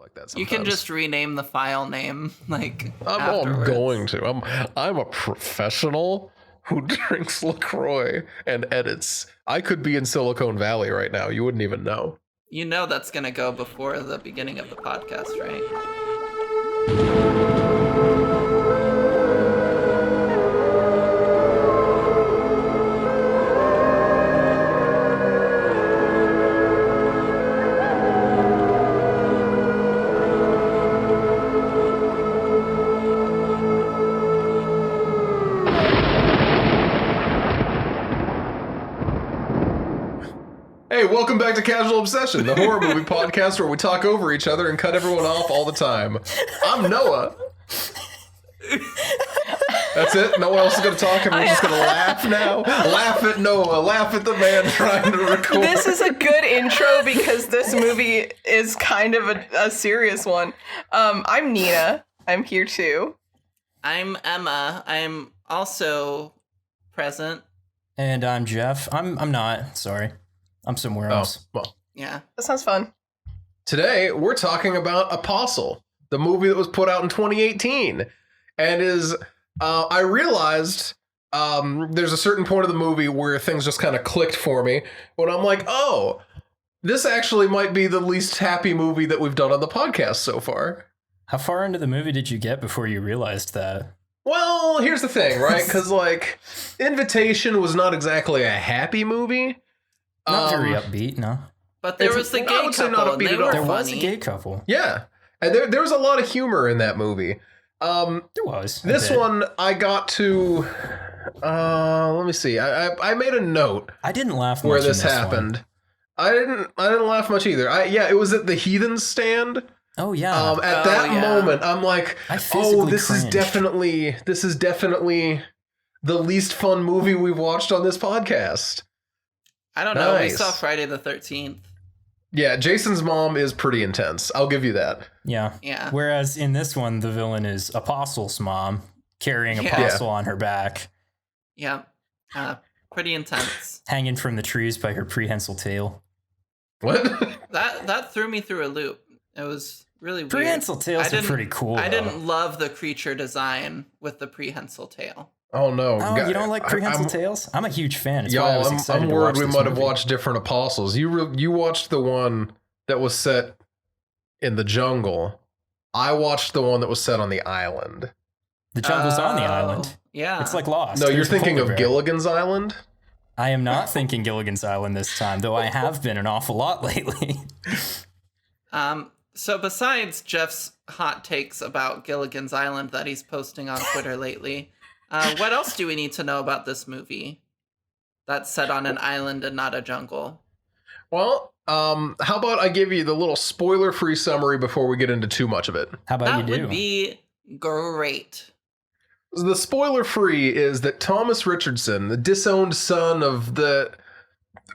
like that You sometimes. can just rename the file name, like, I'm afterwards. going to. I'm a professional who drinks LaCroix and edits. I could be in Silicon Valley right now. You wouldn't even know. You know that's going to go before the beginning of the podcast, right? Hey, welcome back to Casual Obsession, the horror movie podcast where we talk over each other and cut everyone off all the time. I'm Noah. That's it? No one else is going to talk and we're just going to laugh now? Laugh at Noah. Laugh at the man trying to record. This is a good intro because this movie is kind of a serious one. I'm Nina. I'm here too. I'm Emma. I'm also present. And I'm Jeff. I'm not. Sorry. I'm somewhere else. Well. Yeah. That sounds fun. Today, we're talking about Apostle, the movie that was put out in 2018. And I realized there's a certain point of the movie where things just kind of clicked for me when I'm like, oh, this actually might be the least happy movie that we've done on the podcast so far. How far into the movie did you get before you realized that? Well, here's the thing, right? Because, like, Invitation was not exactly a happy movie. Not very upbeat, no. But there was the I gay would say not couple, and upbeat they at all. were There funny. was a gay couple. Yeah. And there was a lot of humor in that movie. There was. a This bit. one, I got to... let me see. I made a note I didn't laugh much where in this one. happened. I didn't laugh much either. It was at the Heathen stand. Oh, yeah. At that yeah. moment, I'm like, I physically this is cringed. definitely the least fun movie we've watched on this podcast. I don't know. We Nice. saw Friday the 13th. Yeah, Jason's mom is pretty intense. I'll give you that. Yeah. Yeah. Whereas in this one, the villain is Apostle's mom, carrying Yeah. Apostle on her back, Yeah. Pretty intense. hanging from the trees by her prehensile tail. What? That threw me through a loop. It was really weird. Prehensile tails I are didn't- pretty cool, I though. didn't love the creature design with the prehensile tail. Oh no! Oh, you don't like prehensile I'm- tails? I'm a huge fan. It's why I was Y'all, excited I'm to worried watch we this might have movie. watched different Apostles. You watched the one that was set in the jungle. I watched the one that was set on the island. The jungle's on the Oh, island. Yeah. It's like Lost. No, you're There's a thinking polar of bear. Gilligan's Island? I am not thinking Gilligan's Island this time, though I have been an awful lot lately. So besides Jeff's hot takes about Gilligan's Island that he's posting on Twitter lately, what else do we need to know about this movie that's set on an island and not a jungle? Well, how about I give you the little spoiler-free summary before we get into too much of it? How about That you do? would be great. The spoiler-free is that Thomas Richardson, the disowned son of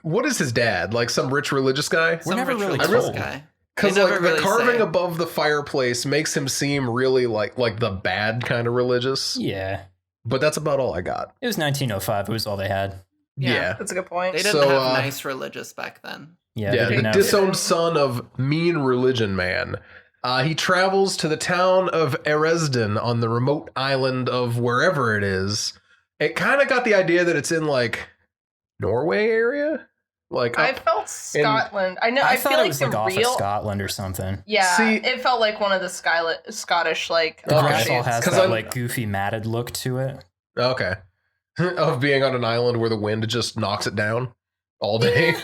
what is his dad? Like some rich religious guy? We're never rich really religious told. guy. Because They like never the really carving say. above the fireplace makes him seem really like the bad kind of religious. Yeah. But that's about all I got. It was 1905. It was all they had. Yeah. That's a good point. They didn't So, have uh, nice religious back then. Yeah, Yeah, they didn't the have- disowned son of mean religion man. He travels to the town of Eresden on the remote island of wherever it is. It kind of got the idea that it's in like Norway area. Like I up- felt Scotland. I know. I, thought feel it like was the like off real. of Scotland or something. Yeah, See- it felt like one of the Scottish like. The Okay. grass all offshoots. has 'Cause that I'm- like goofy matted look to it. Okay. Of being on an island where the wind just knocks it down all day.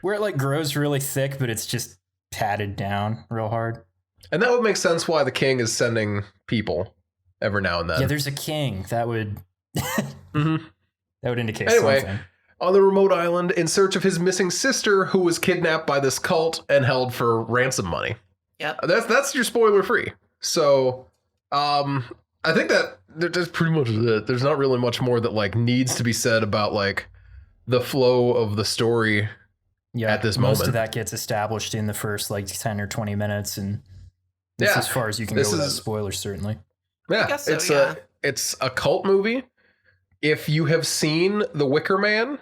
Where it like grows really thick, but it's just patted down real hard. And that would make sense why the king is sending people every now and then. Yeah, there's a king. That would Mhm. that would indicate Anyway. something. On the remote island in search of his missing sister who was kidnapped by this cult and held for ransom money. Yep. That's your spoiler free. So, I think that's pretty much it. There's not really much more that like needs to be said about like the flow of the story. Yeah, at this most moment. of that gets established in the first like 10 or 20 minutes, and that's Yeah, as far as you can this go without is- spoilers, certainly. Yeah, guess so, it's yeah. it's a cult movie. If you have seen The Wicker Man,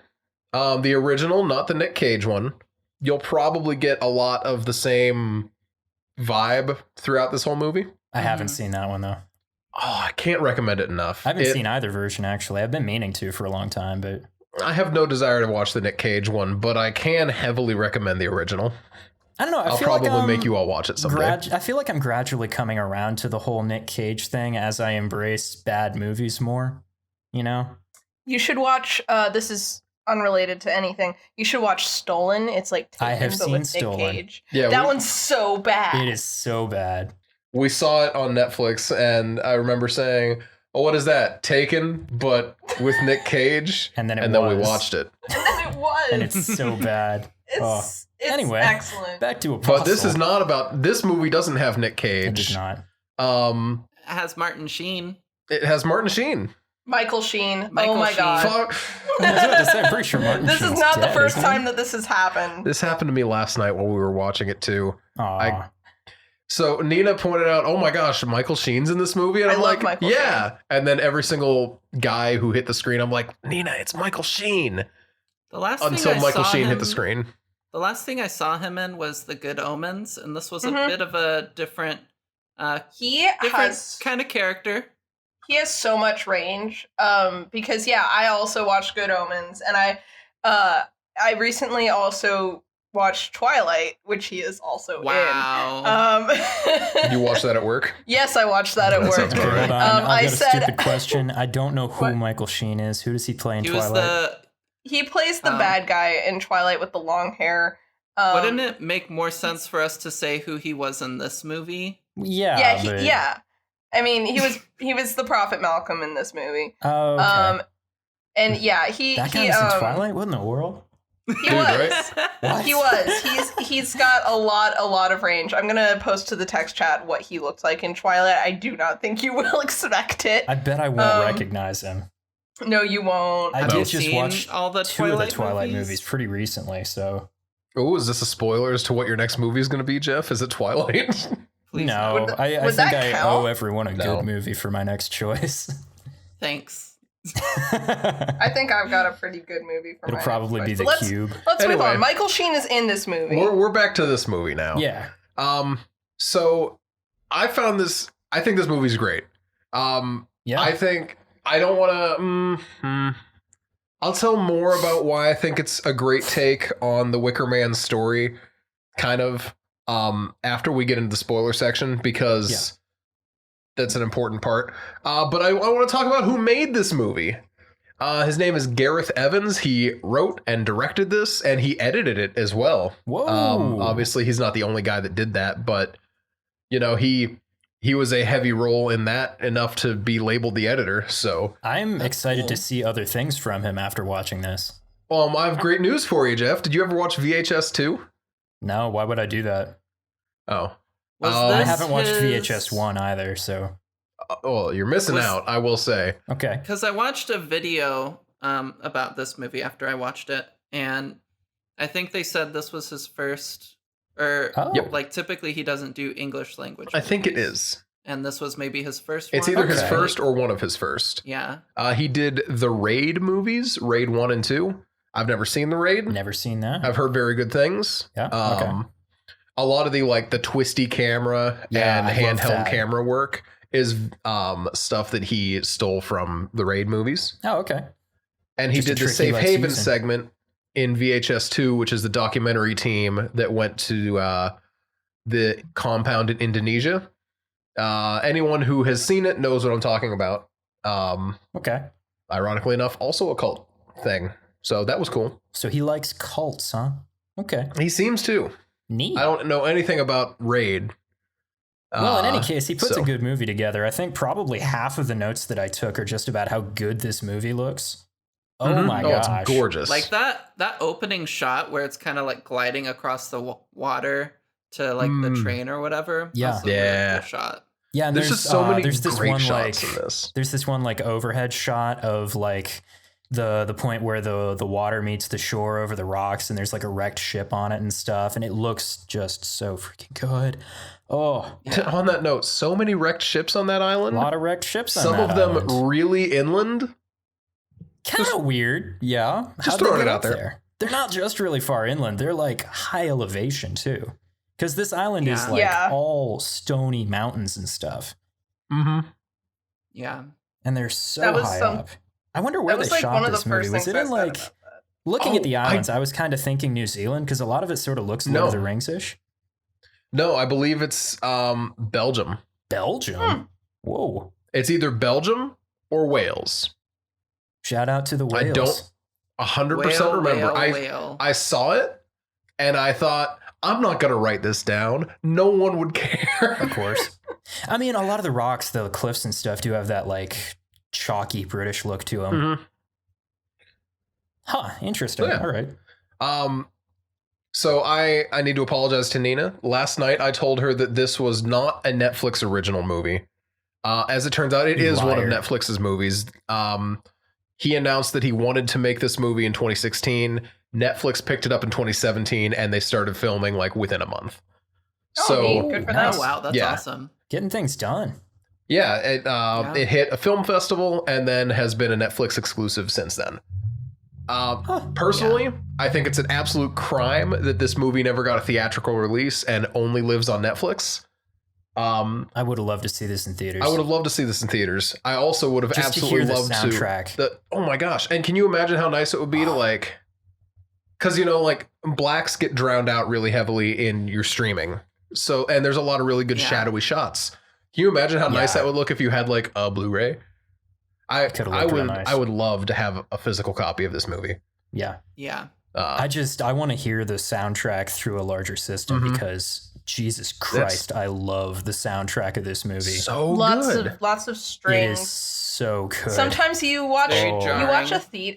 the original, not the Nick Cage one, you'll probably get a lot of the same vibe throughout this whole movie. I haven't Mhm. seen that one though. Oh, I can't recommend it enough. I haven't seen either version actually. I've been meaning to for a long time, but I have no desire to watch the Nick Cage one, but I can heavily recommend the original. I don't know. I'll probably make you all watch it someday. I feel like I'm gradually coming around to the whole Nick Cage thing as I embrace bad movies more. You know? You should watch. This is unrelated to anything. You should watch Stolen. It's like Taken, I have but seen with Stolen. Nick Cage. Yeah, That one's so bad. It is so bad. we saw it on Netflix, and I remember saying, "Oh, what is that? Taken, but with Nick Cage." And then then we was. watched it. And then it was. And it's so bad. It's Anyway, excellent. Back to Apostle. But this is not about. This movie doesn't have Nick It does Cage. not. It has Martin Sheen. It has Martin Sheen. Michael Sheen. Michael oh my Sheen. god. Fuck. I was about to say, I'm pretty sure Martin This is Sheen's not the dead, first isn't he? time that this has happened. This happened to me last night while we were watching it too. Aw. So Nina pointed out, "Oh my gosh, Michael Sheen's in this movie," and I I'm love like, Michael "Yeah." And then every single guy who hit the screen, I'm like, "Nina, it's Michael Sheen." The last Until thing I Michael saw Sheen hit him- the screen. The last thing I saw him in was The Good Omens, and this was a Mhm. bit of a different He has kind of character. he has so much range. Because I also watched Good Omens, and I recently also watched Twilight, which he is also Wow. in. You watched that at work? Yes, I watched that at That work. sounds Okay, about hold right. on. I've I got a said- stupid question. I don't know who What? Michael Sheen is. Who does he play in He was Twilight? He plays the Um, bad guy in Twilight with the long hair. Wouldn't it make more sense for us to say who he was in this movie? Yeah. Yeah, but- I mean, he was the Prophet Malcolm in this movie. Oh, okay. And yeah, he that guy he was in Twilight? What in the world? he Dude, was. right? What? He was. He's got a lot of range. I'm gonna post to the text chat what he looked like in Twilight. I do not think you will expect it. I bet I won't recognize him. No, you won't. I Have did you just seen watch all the two of the Twilight Twilight movies? movies pretty recently, so Oh, is this a spoiler as to what your next movie is going to be, Jeff? Is it Twilight? Please no. Would- I would think that I count? owe everyone a No. good movie for my next choice. Thanks. I think I've got a pretty good movie for It'll my probably next be choice. The But let's, Cube. Let's move Anyway. on. Michael Sheen is in this movie. we're back to this movie now. Yeah. So I found this. I think this movie's great. Yeah. I think I don't want to. I'll tell more about why I think it's a great take on the Wicker Man story, kind of after we get into the spoiler section, because that's an important part. But I want to talk about who made this movie. His name is Gareth Evans. He wrote and directed this, and he edited it as well. Whoa. Obviously, he's not the only guy that did that, but you know he was a heavy role in that enough to be labeled the editor. So, I'm excited cool. to see other things from him after watching this. I have great news for you, Jeff. Did you ever watch VHS 2? No, why would I do that? Oh, Was I I this haven't watched his- VHS 1 either, so well, you're missing Was- out. I will say. okay. Because I watched a video about this movie after I watched it, and I think they said this was his first, or Oh. Yep. like typically he doesn't do English language. I think it movies. is. And this was maybe his first It's one. either his Okay. first or one of his first. Yeah. He did the Raid movies, Raid 1 and 2. I've never seen the Raid. Never seen that. I've heard very good things. Yeah, okay. A lot of the twisty camera Yeah, and I love handheld that. camera work is stuff that he stole from the Raid movies. Oh, okay. And he Just a did the trick he Safe likes Haven using. segment in VHS 2, which is the documentary team that went to the compound in Indonesia. Anyone who has seen it knows what I'm talking about. Okay. Ironically enough, also a cult thing. So that was cool. So he likes cults, huh? Okay. He seems to. Neat. I don't know anything about Raid. Well, in any case, he puts so- a good movie together. I think probably half of the notes that I took are just about how good this movie looks. Oh Mhm. my Oh, gosh. it's gorgeous. Like that opening shot where it's kind of like gliding across the water to like the Mm. train or whatever. Yeah. That's a really Yeah. cool shot. Yeah, and There's just so many there's this great one shots like in this. there's this one like overhead shot of like the point where the water meets the shore over the rocks, and there's like a wrecked ship on it and stuff, and it looks just so freaking good. Oh, On that note, so many wrecked ships on that a island. lot of wrecked ships. Some of them really inland. kind of weird. Yeah, Just How'd they throwing get it out up there. They're not just really far inland. They're like high elevation too. Because this island is Yeah. like Yeah. all stony mountains and stuff. Mm-hmm. Yeah. And they're so That was high some- up. I wonder where That was they like shot one of the this movie. first Was things it I in said like about that. looking at the Oh, islands? I was kind of thinking New Zealand because a lot of it sort of looks Lord of No. the Rings-ish. No, I believe it's Belgium. Belgium. Whoa! It's either Belgium or Wales. Shout out to the Wales. I don't 100% Whale, remember. whale, I whale. I saw it and I thought, I'm not gonna write this down. No one would care. Of course. I mean, a lot of the rocks, the cliffs and stuff, do have that like chalky British look to them. Mhm. Huh? Interesting. Yeah. All right. So I need to apologize to Nina. Last night I told her that this was not a Netflix original movie. As it turns out, it You is one of liar. Netflix's movies. He announced that he wanted to make this movie in 2016. Netflix picked it up in 2017, and they started filming like within a month. Oh, So neat. Good for them. Oh wow, that's Yeah. awesome. Getting things done. yeah, it hit a film festival and then has been a Netflix exclusive since then. Personally, I think it's an absolute crime that this movie never got a theatrical release and only lives on Netflix. I would have loved to see this in theaters. I would have loved to see this in theaters. I also would have Just to absolutely hear the loved soundtrack. to. Oh my gosh! And can you imagine how nice it would be to like, because like blacks get drowned out really heavily in your streaming. So and there's a lot of really good Yeah. shadowy shots. Can you imagine how nice Yeah. that would look if you had like a Blu-ray? could've looked real nice. I would love to have a physical copy of this movie. Yeah. Yeah. I want to hear the soundtrack through a larger system Mhm. because Jesus Christ, I love the soundtrack of this movie. so Lots good. of It is strings. so good. Sometimes you watch Very Oh. jarring. you watch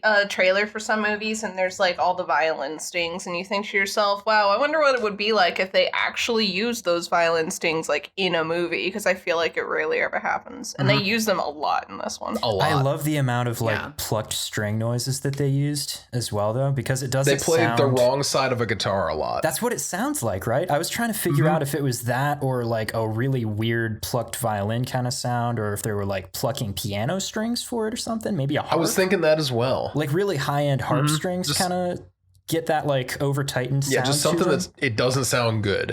a trailer for some movies and there's like all the violin stings and you think to yourself, wow, I wonder what it would be like if they actually used those violin stings like in a movie, because I feel like it rarely ever happens. And they use them a lot in this one. a lot. I love the amount of like Yeah. plucked string noises that they used as well, though, because it they doesn't played the sound- wrong side of a guitar a lot. That's what it sounds like, right? I was trying to figure Mhm. out if it was that or like a really weird plucked violin kind of sound, or if they were like plucking piano strings for it or something. Maybe a harp. I was thinking that as well. like really high end harp Mhm. strings Just- kind of get that like over tightened sound. Yeah, just to something them. that's it doesn't sound good,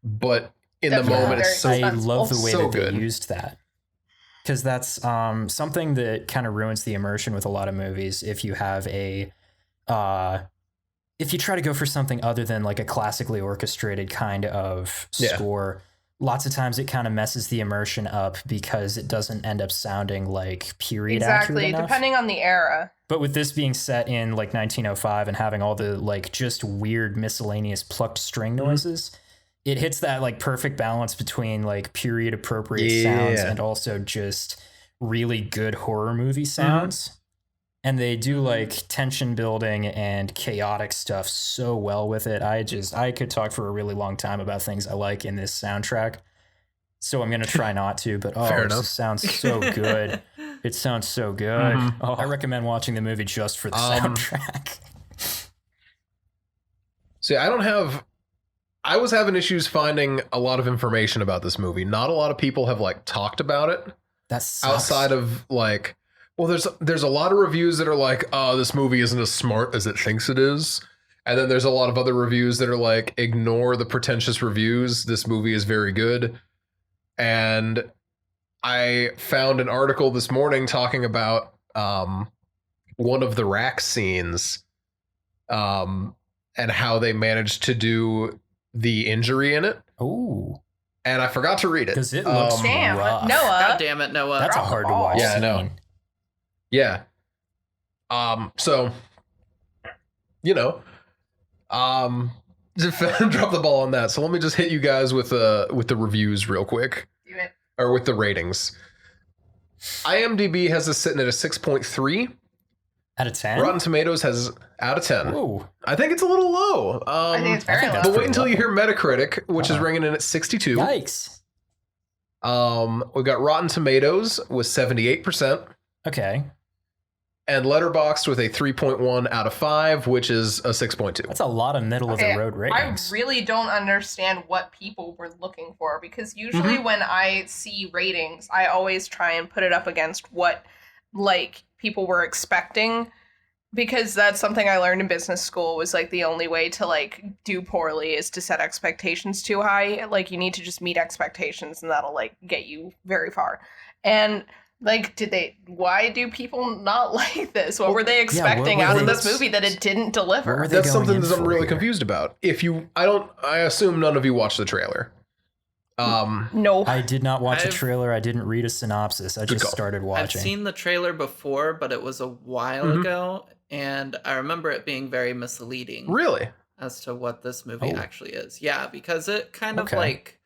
But in the Definitely moment it's so very I sensible. love the way So that they good. used that. Because that's something that kind of ruins the immersion with a lot of movies. If you have if you try to go for something other than like a classically orchestrated kind of Yeah. score, lots of times it kind of messes the immersion up because it doesn't end up sounding like period accurate Exactly, enough. depending on the era. But with this being set in like 1905 and having all the like just weird miscellaneous plucked string Mm-hmm. noises, it hits that like perfect balance between like period appropriate Yeah. sounds and also just really good horror movie Mm-hmm. sounds. And they do like tension building and chaotic stuff so well with it. I could talk for a really long time about things I like in this soundtrack. So I'm gonna try not to, but Fair it enough. just sounds so good. It sounds so good. Mhm. Oh, I recommend watching the movie just for the soundtrack. See, I was having issues finding a lot of information about this movie. Not a lot of people have like talked about it That's outside of like, well, there's a lot of reviews that are like, oh, this movie isn't as smart as it thinks it is. And then there's a lot of other reviews that are like, ignore the pretentious reviews. This movie is very good. And I found an article this morning talking about one of the rack scenes and how they managed to do the injury in it. Oh, And I forgot to read it. because it looks Damn, rough. God Noah. damn it, Noah. That's a Drop the hard to ball. watch. Yeah, I know. scene. Yeah. So, just drop the ball on that. So let me just hit you guys with the reviews real quick, Do it. or with the ratings. IMDb has this sitting at a 6.3. Out of 10. Rotten Tomatoes has out of 10. Whoa. I think it's a little low. I think it's very think low. that's But wait pretty until you low. hear Metacritic, which is Uh-huh. ringing in at 62. Yikes. We've got Rotten Tomatoes with 78%. Okay, And Letterboxd with a 3.1 out of 5, which is a 6.2. that's a lot of middle of Okay, the road ratings. I really don't understand what people were looking for, because usually when I see ratings, I always try and put it up against what like people were expecting because that's something I learned in business school was like the only way to like do poorly is to set expectations too high. Like you need to just meet expectations and that'll like get you very far. And like why do people not like this? What were they expecting out of this movie that it didn't deliver? That's something that I'm really confused about. I assume none of you watched the trailer. No. I did not watch a trailer. I didn't read a synopsis. I just started watching. I've seen the trailer before, but it was a while ago, and I remember it being very misleading. Really? As to what this movie actually is. Yeah, because it kind of like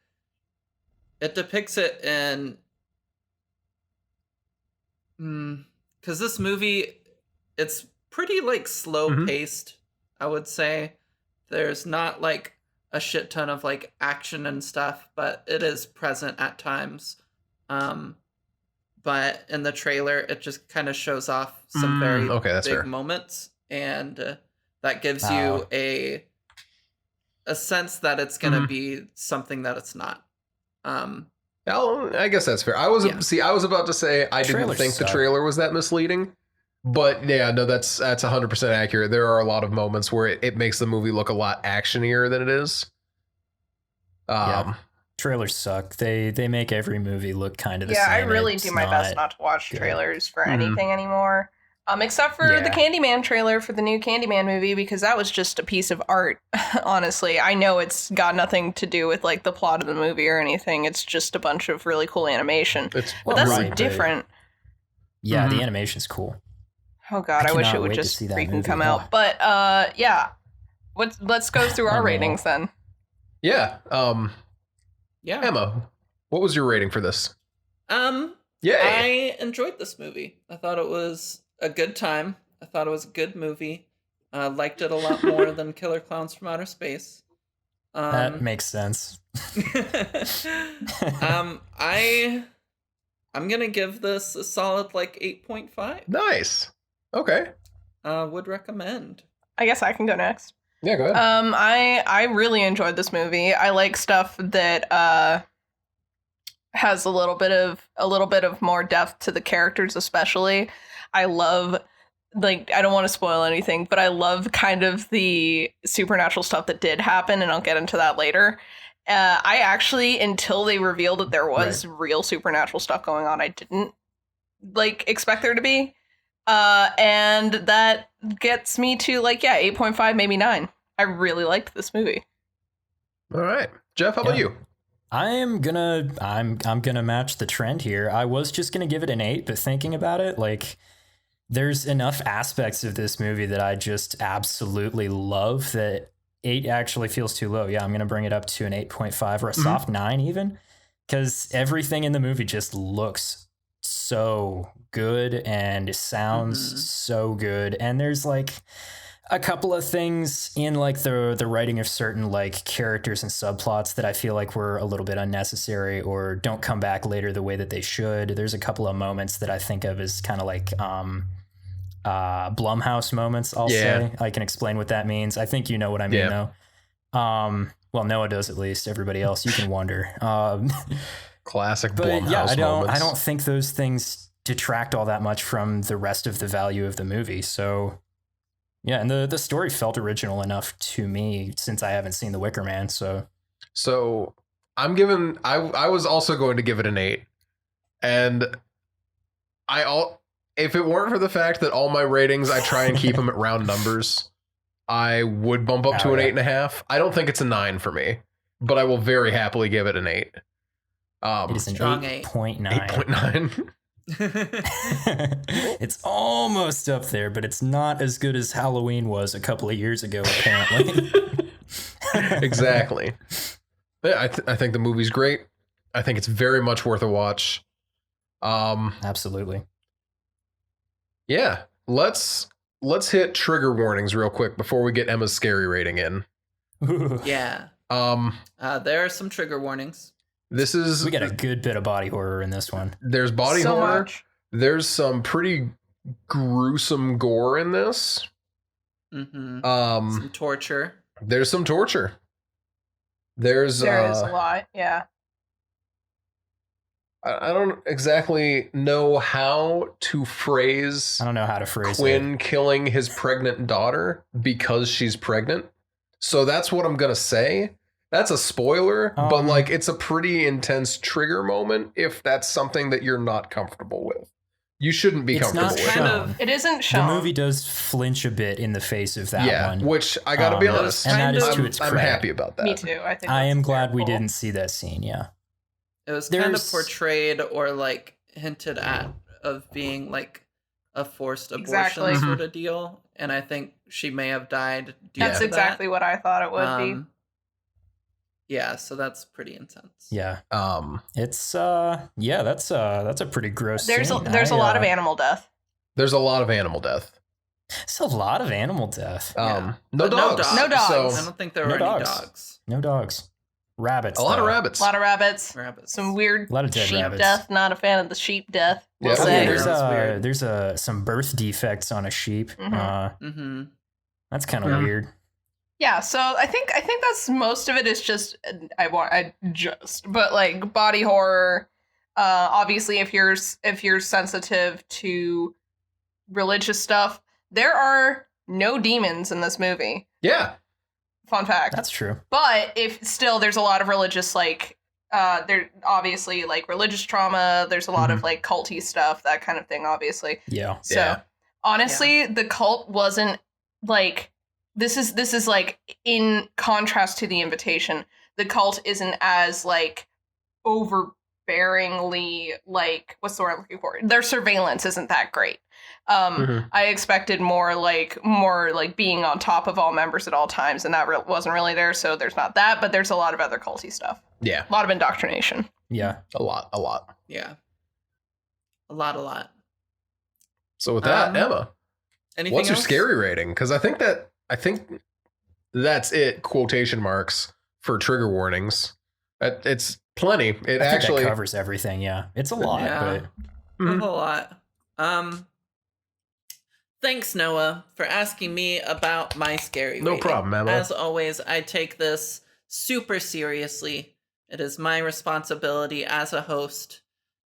it depicts it in because this movie, it's pretty like slow paced, I would say. There's not like a shit ton of like action and stuff, but it is present at times. But in the trailer, it just kind of shows off some very big moments, and that gives you a sense that it's gonna be something that it's not. I guess that's fair. I was about to say I didn't think the trailer was that misleading, but yeah, no, that's 100% accurate. There are a lot of moments where it makes the movie look a lot actionier than it is. Trailers suck. They make every movie look kind of the same. Yeah, I really do my best not to watch trailers for anything anymore. Except for the Candyman trailer for the new Candyman movie, because that was just a piece of art, honestly. I know it's got nothing to do with like the plot of the movie or anything. It's just a bunch of really cool animation. But that's different. Yeah, the animation's cool. Oh god, I wish it would just freaking come out. But yeah. Let's go through our ratings then. Yeah. Emma, what was your rating for this? I enjoyed this movie. I thought it was a good time. I thought it was a good movie. I liked it a lot more than Killer Clowns from Outer Space. That makes sense. I'm gonna give this a solid like 8.5. Nice. Okay. Would recommend. I guess I can go next. Yeah, go ahead. I really enjoyed this movie. I like stuff that has a little bit of more depth to the characters, especially. I love, like, I don't want to spoil anything, but I love kind of the supernatural stuff that did happen, and I'll get into that later. I actually, until they revealed that there was real supernatural stuff going on, I didn't like expect there to be. And that gets me to 8.5, maybe 9. I really liked this movie. All right. Jeff, how about you? I'm gonna match the trend here. I was just gonna give it an 8, but thinking about it, like, there's enough aspects of this movie that I just absolutely love that 8 actually feels too low. Yeah, I'm gonna bring it up to an 8.5 or a soft 9 even, because everything in the movie just looks so good and sounds so good. And there's like a couple of things in like the writing of certain like characters and subplots that I feel like were a little bit unnecessary or don't come back later the way that they should. There's a couple of moments that I think of as kind of like Blumhouse moments, I'll say. I can explain what that means. I think you know what I mean though. Well, Noah does at least. Everybody else, you can wonder. Classic but Blumhouse moments. I don't think those things detract all that much from the rest of the value of the movie. So yeah, and the story felt original enough to me since I haven't seen The Wicker Man. So I was also going to give it an 8, and if it weren't for the fact that all my ratings I try and keep them at round numbers, I would bump up to an 8.5. I don't think it's a 9 for me, but I will very happily give it an 8. It is an 8.9. 8.9. It's almost up there, but it's not as good as Halloween was a couple of years ago, apparently. Exactly. Yeah, I think the movie's great. I think it's very much worth a watch. Absolutely. Yeah, let's hit trigger warnings real quick before we get Emma's scary rating in. Yeah. There are some trigger warnings. We got a good bit of body horror in this one. There's body horror. Much. There's some pretty gruesome gore in this. Some torture. There's some torture. There is a lot. Yeah. I don't exactly know how to phrase I don't know how to phrase Quinn killing his pregnant daughter because she's pregnant. So that's what I'm going to say. That's a spoiler, but like it's a pretty intense trigger moment if that's something that you're not comfortable with. You shouldn't be It's comfortable not with. shown. It isn't The shown. movie does flinch a bit in the face of that Yeah, one. which I got to be honest. And that is kind to of- its I'm credit. happy about that. Me too. I think I that's am glad very we cool. didn't see that scene, yeah. It was kind of There's- portrayed or like hinted at of being like a forced abortion Exactly. sort of deal, and I think she may have died due That's to exactly what I thought it would that. be. Yeah, so that's pretty intense. Yeah. Um, It's that's a pretty gross There's a, scene. there's a lot of animal death. there's a lot of animal death. There's a lot of animal death. Yeah. No But dogs. No dogs. So I don't think there No were any dogs. dogs. No dogs. Rabbits. a lot of though. rabbits. A lot of rabbits. Rabbits. Some weird A lot of dead sheep rabbits. death. Not a fan of the sheep death. Yeah, We'll that's say. weird. There's That's weird. some birth defects on a sheep. Mhm. Mm-hmm. That's kind of Yeah. weird. Yeah, so I think that's most of it is just but like body horror. Obviously, if you're sensitive to religious stuff, there are no demons in this movie. Yeah. Fun fact. That's true. But if still, there's a lot of religious there obviously like religious trauma. There's a lot of like culty stuff, that kind of thing. Obviously, Yeah. so Yeah. honestly, the cult wasn't like this is like in contrast to The Invitation. The cult isn't as like overbearingly like what's the word I'm looking for? Their surveillance isn't that great. Mhm. I expected more like being on top of all members at all times, and that wasn't really there. So there's not that, but there's a lot of other culty stuff. Yeah. A lot of indoctrination. Yeah. A lot. Yeah. A lot. So with that, Emma, anything what's your else? scary rating? Because I think that's it. Quotation marks for trigger warnings. It's plenty. It I think actually that covers everything. Yeah. It's a lot, Yeah. but Mhm. A lot. Thanks, Noah, for asking me about my scary No rating. problem, Emma. As always, I take this super seriously. It is my responsibility as a host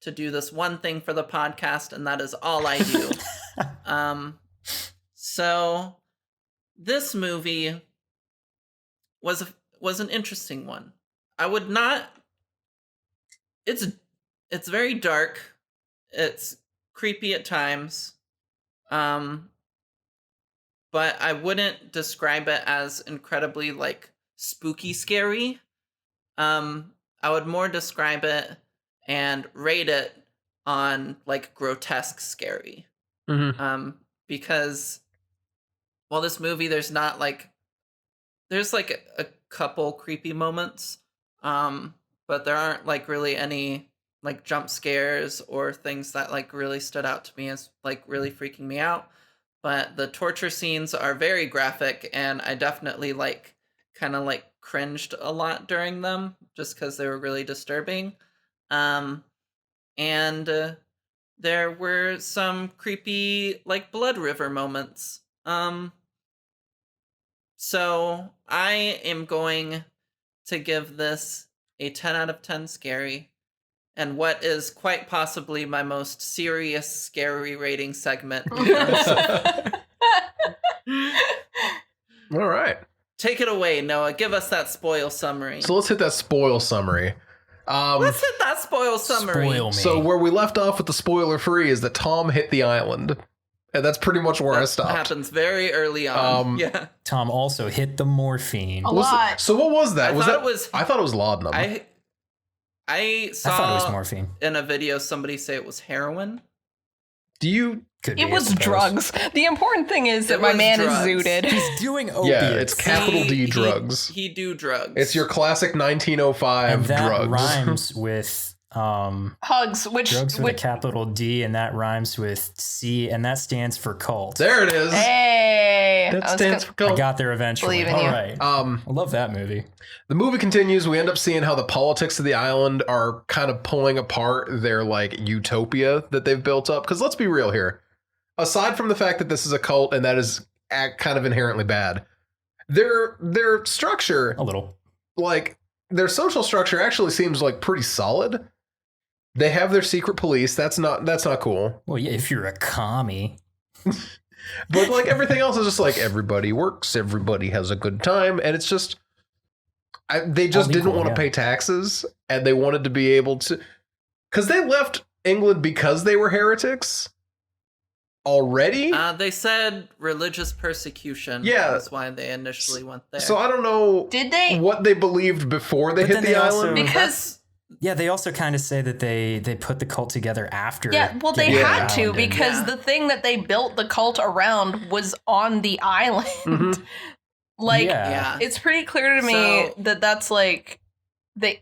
to do this one thing for the podcast, and that is all I do. So this movie was an interesting one. I would not. It's very dark. It's creepy at times. But I wouldn't describe it as incredibly like spooky scary. I would more describe it and rate it on like grotesque scary. Mhm. Because while this movie there's like a couple creepy moments, but there aren't like really any like jump scares or things that like really stood out to me as like really freaking me out. But the torture scenes are very graphic, and I definitely like kind of like cringed a lot during them just because they were really disturbing. And there were some creepy like blood river moments. So I am going to give this a 10 out of 10 scary, and what is quite possibly my most serious scary rating segment. All right. Take it away, Noah. Give us that spoil summary. So let's hit that spoil summary. Let's hit that spoil summary. spoil me. So where we left off with the spoiler free is that Tom hit the island, and that's pretty much where I That stopped. happens very early on. Yeah. Tom also hit the morphine. A Was it- lot. so what was that? I was thought that? it was- I thought it was laudanum. I I saw thought it was morphine. in a video somebody say it was heroin. Do you? Could be, It I was suppose. drugs. The important thing is that It my was man drugs. is zooted. He's doing opiates. Yeah, it's capital D drugs. He do drugs. It's your classic 1905 and that drugs. rhymes with Hugs, which drugs with a capital D, and that rhymes with C, and that stands for cult. There it is. hey, That I was stands gonna- for I cult. got there eventually. Believe in All you. right. I love that movie. The movie continues. We end up seeing how the politics of the island are kind of pulling apart their like utopia that they've built up. Because let's be real here. Aside from the fact that this is a cult and that is kind of inherently bad, their structure, A little. like their social structure, actually seems like pretty solid. They have their secret police. That's not cool. Well, yeah, if you're a commie. But like everything else is just like everybody works, everybody has a good time, and it's just they just All didn't equal, want to yeah. pay taxes, and they wanted to be able to, because they left England because they were heretics already. They said religious persecution. Yeah. That's why they initially went there. So I don't know Did they? what they believed before they But hit then the they also- island. Because Yeah, they also kind of say that they put the cult together after. yeah, well, they getting had to around and- because Yeah. the thing that they built the cult around was on the island. Mhm. Like, yeah. it's pretty clear to me So- that that's like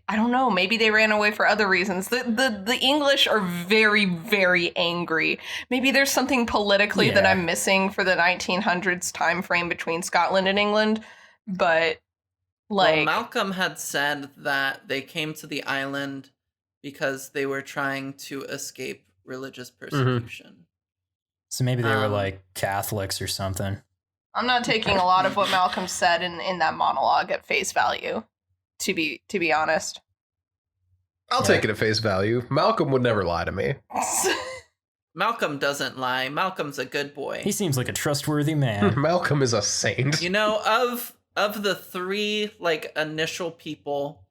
I don't know, maybe they ran away for other reasons. The English are very, very angry. Maybe there's something politically that Yeah. I'm missing for the 1900s time frame between Scotland and England, but Well, like Malcolm had said that they came to the island because they were trying to escape religious persecution. So maybe they were Um, like Catholics or something. I'm not taking a lot of what Malcolm said in that monologue at face value, to be honest. I'll take it at face value. Malcolm would never lie to me. Malcolm doesn't lie. Malcolm's a good boy. He seems like a trustworthy man. Malcolm is a saint. You know, of the three like initial people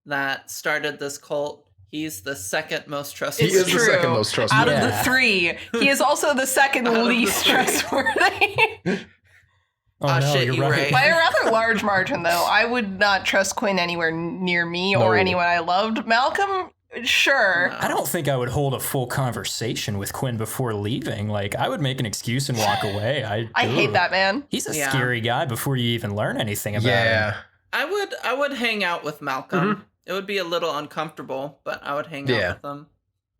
that started this cult, he's the second most He trustworthy. is the second most Out trustworthy. of the Yeah. three, he is also the second Out of the least three. trustworthy. Oh Aw, no, shit, you're you right. right. By a rather large margin, though. I would not trust Quinn anywhere near me or No. anyone I loved. Malcolm, sure. No. I don't think I would hold a full conversation with Quinn before leaving. Like, I would make an excuse and walk away. I hate that man. He's a Yeah. scary guy before you even learn anything about him. Yeah. I would hang out with Malcolm. Mhm. It would be a little uncomfortable, but I would hang Yeah. out with him.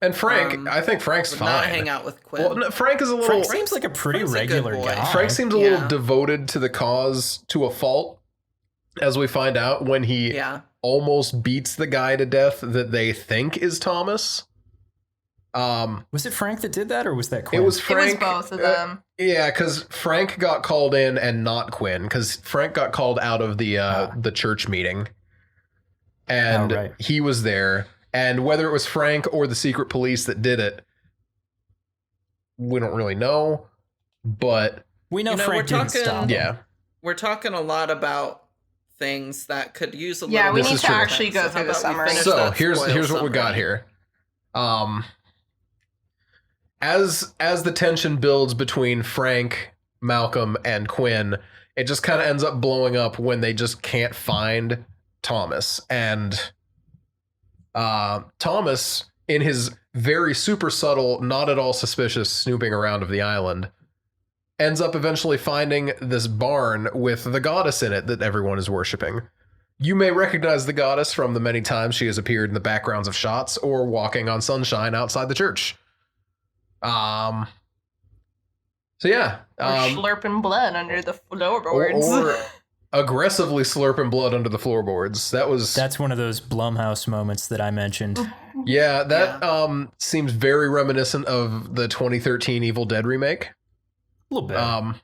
And Frank, I think Frank's Would not fine. hang out with Quinn. Well, no, Frank is a little. Frank seems like a pretty Frank's a good regular boy. guy. Frank seems a little Yeah. devoted to the cause to a fault, as we find out when he yeah. almost beats the guy to death that they think is Thomas. Was it Frank that did that, or was that It Quinn? was Frank. It was both of them. Yeah, because Frank got called in and not Quinn, because Frank got called out of the church meeting, and Oh, right. he was there. And whether it was Frank or the secret police that did it, we don't really know. But We know You know, Frank we're didn't talking- stop him. yeah, We're talking a lot about things that could use a little Yeah, we This need is to true. actually go So how through the about we summary. finish so that here's spoil what we got summary? here. As the tension builds between Frank, Malcolm, and Quinn, it just kind of ends up blowing up when they just can't find Thomas. And Thomas, in his very super subtle, not at all suspicious snooping around of the island, ends up eventually finding this barn with the goddess in it that everyone is worshiping. You may recognize the goddess from the many times she has appeared in the backgrounds of shots or walking on sunshine outside the church. So yeah, Or slurping blood under the floorboards. or aggressively slurping blood under the floorboards. That's one of those Blumhouse moments that I mentioned. Yeah, that seems very reminiscent of the 2013 Evil Dead remake. A little bit.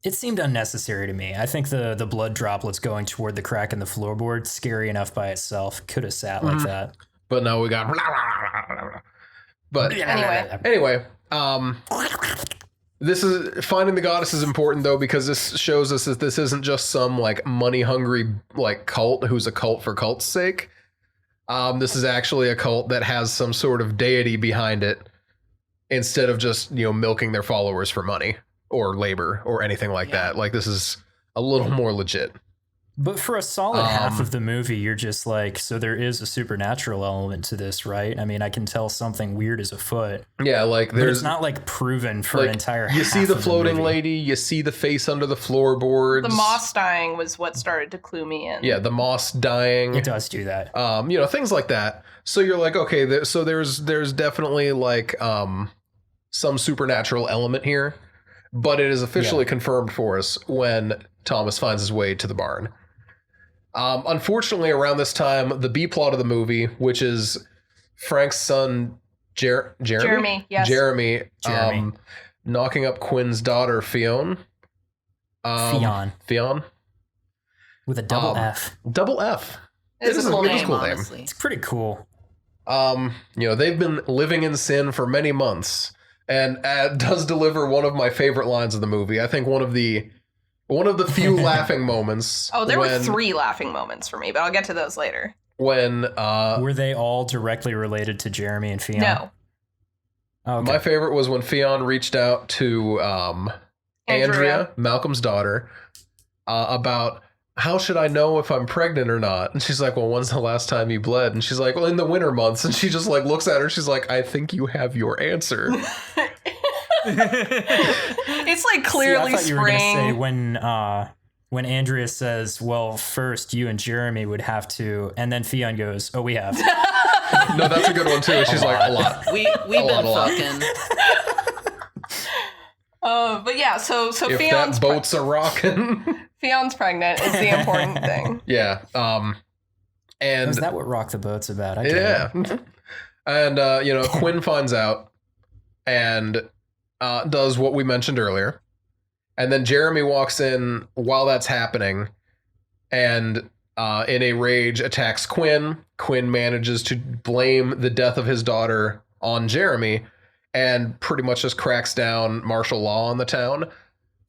It seemed unnecessary to me. I think the blood droplets going toward the crack in the floorboard, scary enough by itself, could have sat like that. But no, we got. But anyway, this is finding the goddess is important though, because this shows us that this isn't just some like money hungry like cult who's a cult for cult's sake. This is actually a cult that has some sort of deity behind it, instead of just milking their followers for money or labor or anything like that. Like, this is a little more legit. But for a solid half of the movie, you're just like, so there is a supernatural element to this, right? I mean, I can tell something weird is afoot. Yeah, like But there's it's not like proven for like, an entire you half see the of floating movie. lady, you see the face under the floorboards. The moss dying was what started to clue me in. Yeah, the moss dying. It does do that. Things like that. So you're like, okay, so there's definitely like some supernatural element here, but it is officially confirmed for us when Thomas finds his way to the barn. Unfortunately, around this time, the B plot of the movie, which is Frank's son Jeremy, yes. Jeremy, Jeremy. knocking up Quinn's daughter Fionn. Fionn. With a double F. Double F. It's It is a cool it is name. cool name. honestly. It's pretty cool. they've been living in sin for many months, and does deliver one of my favorite lines of the movie. I think one of the few laughing moments. Oh, there were 3 laughing moments for me, but I'll get to those later. When were they all directly related to Jeremy and Fionn? No. Okay. My favorite was when Fionn reached out to Andrea, Malcolm's daughter, about how should I know if I'm pregnant or not? And she's like, well, when's the last time you bled? And she's like, well, in the winter months. And she just like looks at her. She's like, I think you have your answer. It's like clearly See, I thought you were spring. gonna say when Andrea says, well, first you and Jeremy would have to, and then Fionn goes, oh, we have. No, that's a good one too. She's like, a lot. We've been fucking. But yeah, so If Fionn's that boat's a rockin'. Fionn's pregnant is the important thing. Yeah. And Is that what Rock the Boat's about? I get yeah. it. And Quinn finds out and does what we mentioned earlier. And then Jeremy walks in while that's happening and in a rage attacks Quinn. Quinn manages to blame the death of his daughter on Jeremy and pretty much just cracks down martial law on the town.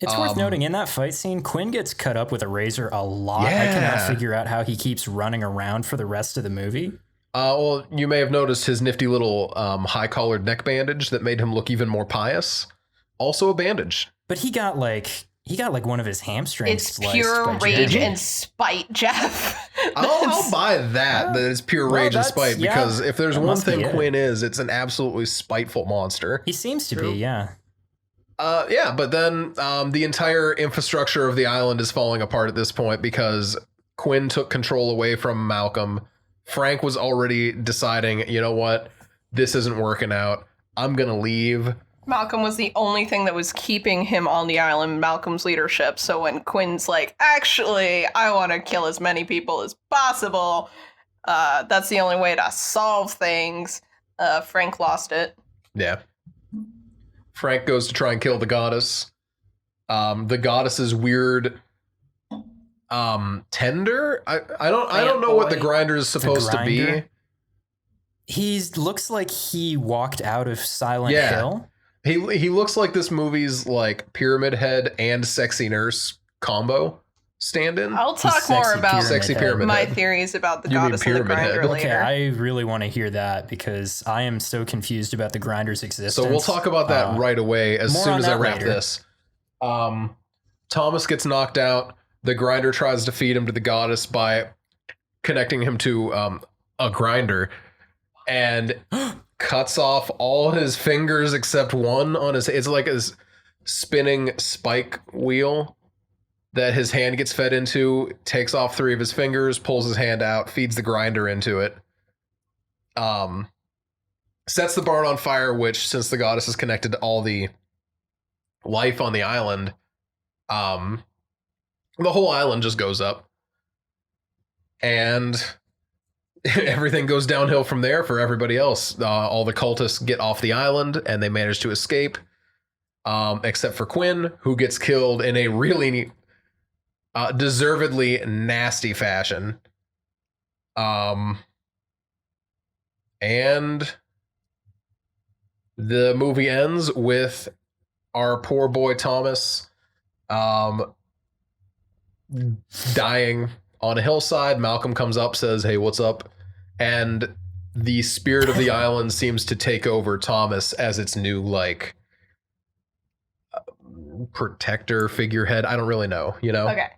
It's worth noting, in that fight scene, Quinn gets cut up with a razor a lot. I Yeah. cannot figure out how he keeps running around for the rest of the movie. Well, you may have noticed his nifty little high-collared neck bandage that made him look even more pious. Also a bandage. But he got like one of his hamstrings It's sliced pure by rage Jeremy. and spite, Jeff. I'll buy that it's pure Well, rage and that's- spite, yeah, because if there's that one must be thing it. Quinn is, it's an absolutely spiteful monster. He seems to be, yeah. Yeah, but then the entire infrastructure of the island is falling apart at this point because Quinn took control away from Malcolm. Frank was already deciding, you know what, this isn't working out. I'm gonna leave. Malcolm was the only thing that was keeping him on the island, Malcolm's leadership. So when Quinn's like, actually, I want to kill as many people as possible, that's the only way to solve things, Frank lost it. Yeah. Frank goes to try and kill the goddess. The goddess's weird tender. I don't know what the boy. grinder is supposed to be. grinder? He looks like he walked out of Silent Yeah. Hill. He looks like this movie's like Pyramid Head and Sexy Nurse combo stand-in. I'll talk Sexy more about Pyramid Sexy Head. Pyramid my Head. theories about the You mean goddess and the Pyramid Head. grinder Okay, later. I really want to hear that because I am so confused about the grinder's existence. So we'll talk about that right away as more soon on as I that wrap later. this. Thomas gets knocked out. The grinder tries to feed him to the goddess by connecting him to a grinder and cuts off all his fingers except one on his. It's like a spinning spike wheel that his hand gets fed into, takes off 3 of his fingers, pulls his hand out, feeds the grinder into it. Sets the barn on fire, which, since the goddess is connected to all the life on the island, the whole island just goes up. And everything goes downhill from there for everybody else. All the cultists get off the island and they manage to escape. Except for Quinn, who gets killed in a really deservedly nasty fashion. And the movie ends with our poor boy Thomas dying on a hillside. Malcolm comes up, says, "Hey, what's up?" And the spirit of the island seems to take over Thomas as its new, like, protector figurehead. I don't really know, you know? Okay.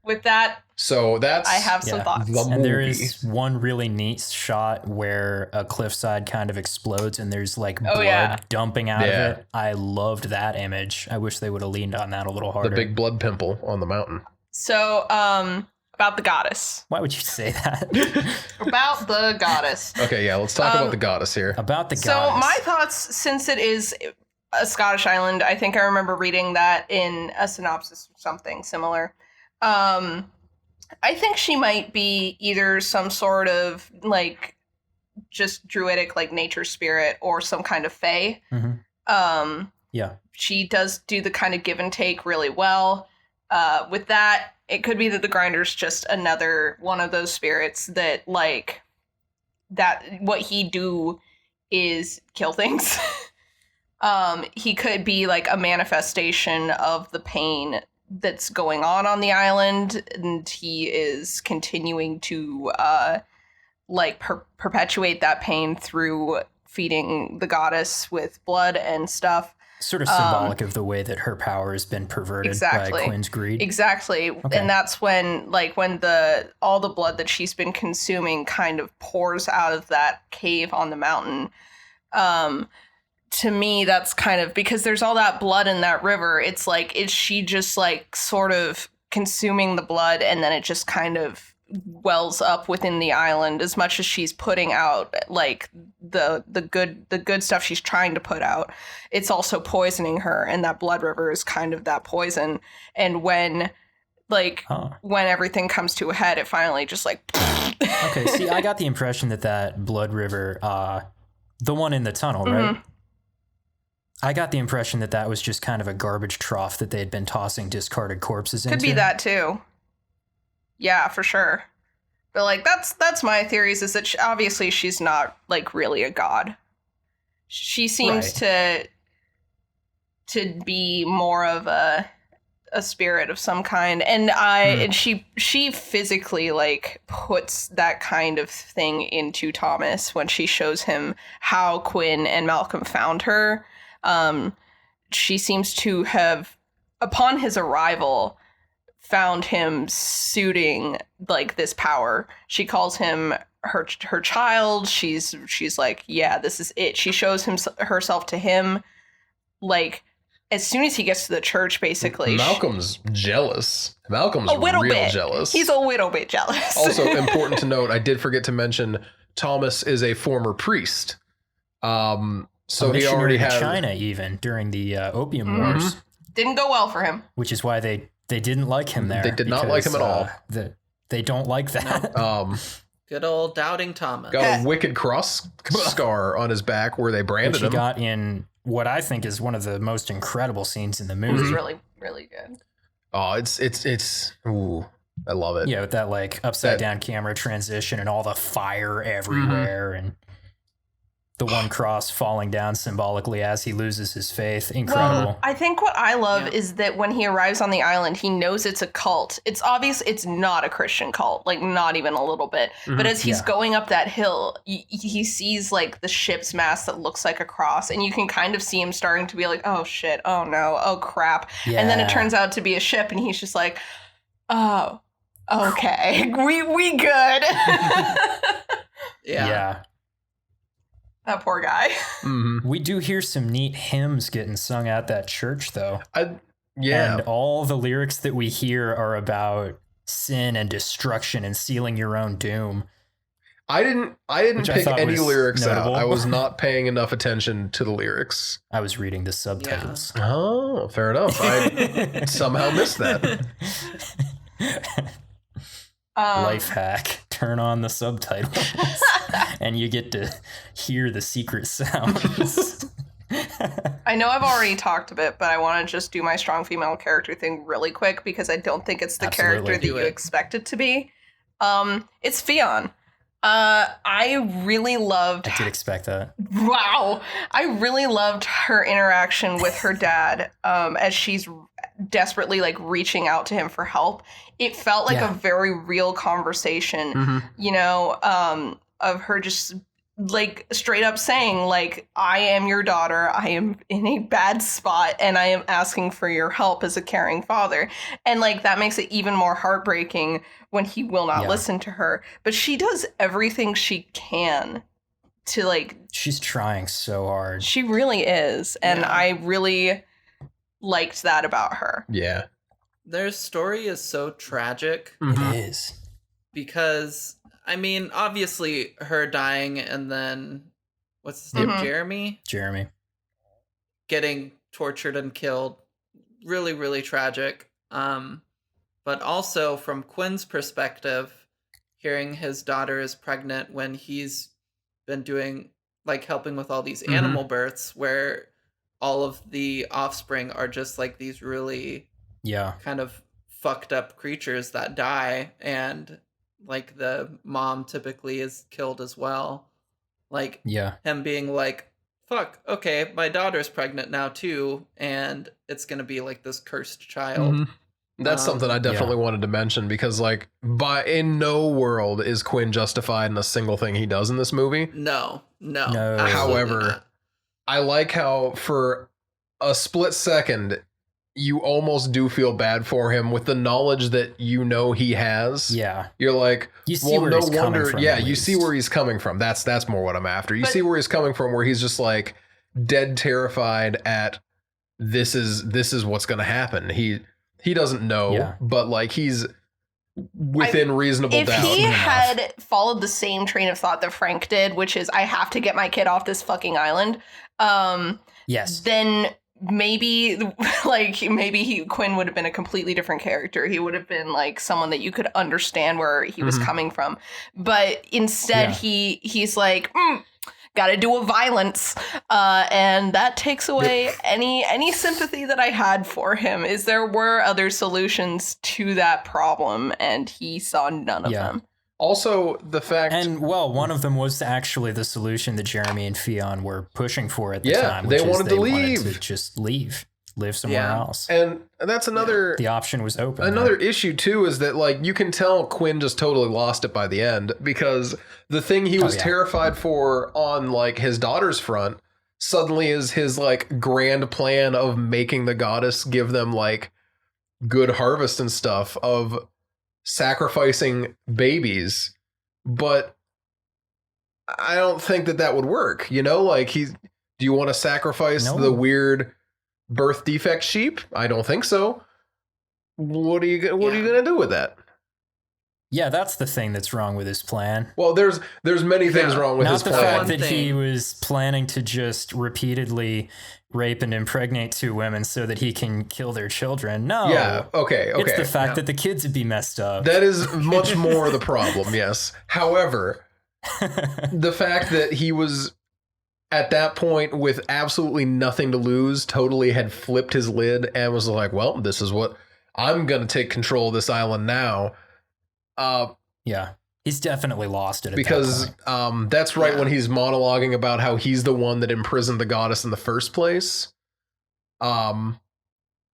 With that, So that's I have some thoughts. the And there movie. is one really neat shot where a cliffside kind of explodes and there's like blood yeah. dumping out Yeah. of it. I loved that image. I wish they would have leaned on that a little the harder. big blood pimple on the mountain. So, about the goddess. Why would you say that? About the goddess. Okay, yeah, let's talk about the goddess here. About the So goddess. my thoughts, since it is a Scottish island, I think I remember reading that in a synopsis or something similar. I think she might be either some sort of like just druidic, like nature spirit, or some kind of fae. Mhm. Yeah. She does do the kind of give and take really well. With that, it could be that the grinder's just another one of those spirits that like that what he do is kill things. He could be like a manifestation of the pain that's going on the island, and he is continuing to perpetuate that pain through feeding the goddess with blood and stuff. Sort of symbolic of the way that her power has been perverted by Quinn's greed. Exactly. Okay. And that's when all the blood that she's been consuming kind of pours out of that cave on the mountain. To me, that's kind of, because there's all that blood in that river. It's like, is she just like sort of consuming the blood, and then it just kind of wells up within the island, as much as she's putting out like the good stuff she's trying to put out, it's also poisoning her, and that blood river is kind of that poison. And when everything comes to a head, it finally just like Okay, see, I got the impression that blood river, the one in the tunnel, right? I got the impression that was just kind of a garbage trough that they had been tossing discarded corpses into. Could be that too. Yeah, for sure. But like that's my theories, is that obviously she's not like really a god. She seems to be more of a spirit of some kind, and and she physically like puts that kind of thing into Thomas when she shows him how Quinn and Malcolm found her. She seems to have, upon his arrival, found him suiting like this power. She calls him her child. She's like, yeah, this is it. She shows herself to him like as soon as he gets to the church, basically. Malcolm's jealous. Malcolm's real jealous. He's a little bit jealous. Also important to note, I did forget to mention, Thomas is a former priest. So he already had China even during the Opium Wars. Didn't go well for him. Which is why they didn't like him there. They did not like him at all. They don't like that. Good old doubting Thomas. Got a wicked cross scar on his back where they branded him. Which he got in what I think is one of the most incredible scenes in the movie. It's really, really good. Oh, it's ooh, I love it. Yeah, with that like upside down camera transition and all the fire everywhere and the one cross falling down symbolically as he loses his faith. Incredible. Well, I think what I love is that when he arrives on the island, he knows it's a cult. It's obvious it's not a Christian cult, like not even a little bit. But as he's going up that hill, he sees like the ship's mast that looks like a cross, and you can kind of see him starting to be like, oh shit, oh no, oh crap. Yeah. And then it turns out to be a ship, and he's just like, oh, okay, we good. Yeah. That poor guy. We do hear some neat hymns getting sung at that church, though. Yeah. And all the lyrics that we hear are about sin and destruction and sealing your own doom. I didn't pick any lyrics notable. out. I was not paying enough attention to the lyrics. I was reading the subtitles. Yeah. Oh, fair enough. I somehow missed that. Life hack. Turn on the subtitles and you get to hear the secret sounds. I know I've already talked a bit, but I want to just do my strong female character thing really quick because I don't think it's the character that you expect it to be. It's Fionn. I really loved... I did expect that. Wow. I really loved her interaction with her dad as she's desperately like reaching out to him for help. It felt like a very real conversation, you know, of her just like straight up saying like, I am your daughter. I am in a bad spot and I am asking for your help as a caring father. And like, that makes it even more heartbreaking when he will not listen to her. But she does everything she can to like... She's trying so hard. She really is. And I really liked that about her. Yeah. Their story is so tragic. It is. Because, I mean, obviously her dying and then, what's his name? Jeremy getting tortured and killed. Really, really tragic. But also from Quinn's perspective, hearing his daughter is pregnant when he's been doing, like, helping with all these animal births where all of the offspring are just like these really kind of fucked up creatures that die, and like the mom typically is killed as well. Like Yeah. him being like, fuck, okay, my daughter's pregnant now too, and it's gonna be like this cursed child. Mhm. That's something I definitely wanted to mention because, like, in no world is Quinn justified in a single thing he does in this movie. No. No. absolutely However, not. I like how for a split second you almost do feel bad for him with the knowledge that you know he has. Yeah. You're like, You see well, where no he's coming wonder. from, Yeah, at you see least. where he's coming from. That's more what I'm after. You But- see where he's coming from, where he's just like dead terrified at this is what's going to happen. He doesn't know, Yeah. but like he's within reasonable If doubt. he enough. had followed the same train of thought that Frank did, which is I have to get my kid off this fucking island, Yes. then maybe Quinn would have been a completely different character. He would have been like someone that you could understand where he was Mhm. coming from. But instead Yeah. he's like, gotta do a violence, and that takes away any sympathy that I had for him. Is there were other solutions to that problem, and he saw none of Yeah. them. Also, the fact And well, one of them was actually the solution that Jeremy and Fionn were pushing for at the Yeah, time. they which is wanted to wanted leave. to just live somewhere Yeah. else. and that's another The option was open. Another issue too is that like you can tell Quinn just totally lost it by the end because the thing he was yeah. terrified for on like his daughter's front suddenly is his like grand plan of making the goddess give them like good harvest and stuff, of sacrificing babies. But I don't think that would work, you know? Like do you want to sacrifice No. the weird birth defect sheep? I don't think so. What are you gonna do with that? Yeah, that's the thing that's wrong with his plan. Well, there's many things Yeah. wrong with Not his the plan. fact One that he thing. was planning to just repeatedly rape and impregnate 2 women so that he can kill their children. No. Yeah. Okay. It's Okay. the fact Yeah. that the kids would be messed up. That is much more the problem. Yes. However, the fact that he was at that point with absolutely nothing to lose, totally had flipped his lid and was like, "Well, this is what I'm gonna take control of this island now." Yeah. He's definitely lost it at Because that point. that's right Yeah. when he's monologuing about how he's the one that imprisoned the goddess in the first place. And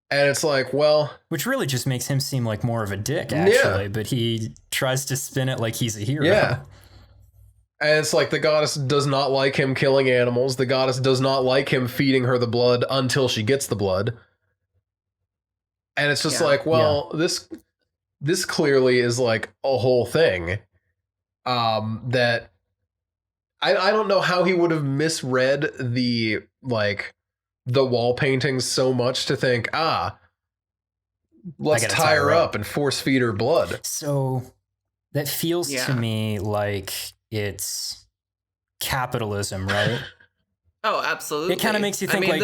it's like, well, Which really just makes him seem like more of a dick, Yeah. actually. But he tries to spin it like he's a hero. yeah. And it's like the goddess does not like him killing animals. The goddess does not like him feeding her the blood until she gets the blood. And it's just Yeah. like, well, this clearly is like a whole thing. That I don't know how he would have misread the wall paintings so much to think, let's gotta tie her up and force feed her blood. So that feels Yeah. to me like it's capitalism, right? Oh, absolutely. It kind of makes you think, like,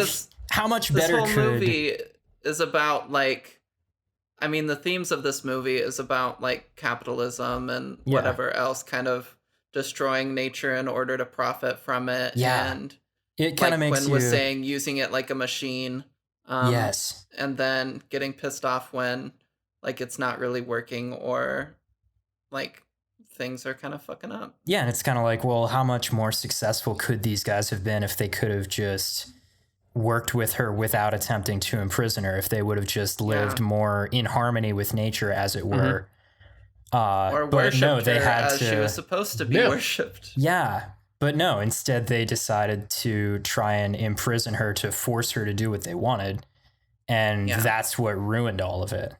how much this better whole could... movie is about like, I mean, the themes of this movie is about like capitalism and Yeah. whatever else, kind of destroying nature in order to profit from it. Yeah. And It kind like of makes Quinn you... was saying, using it like a machine. yes. And then getting pissed off when like it's not really working or like things are kind of fucking up. Yeah, and it's kind of like, well, how much more successful could these guys have been if they could have just worked with her without attempting to imprison her, if they would have just lived more in harmony with nature, as it were. Or But worshipped no, they her had as she to... was supposed to be Yeah. worshipped. Yeah, but no, instead they decided to try and imprison her to force her to do what they wanted. And Yeah. that's what ruined all of it.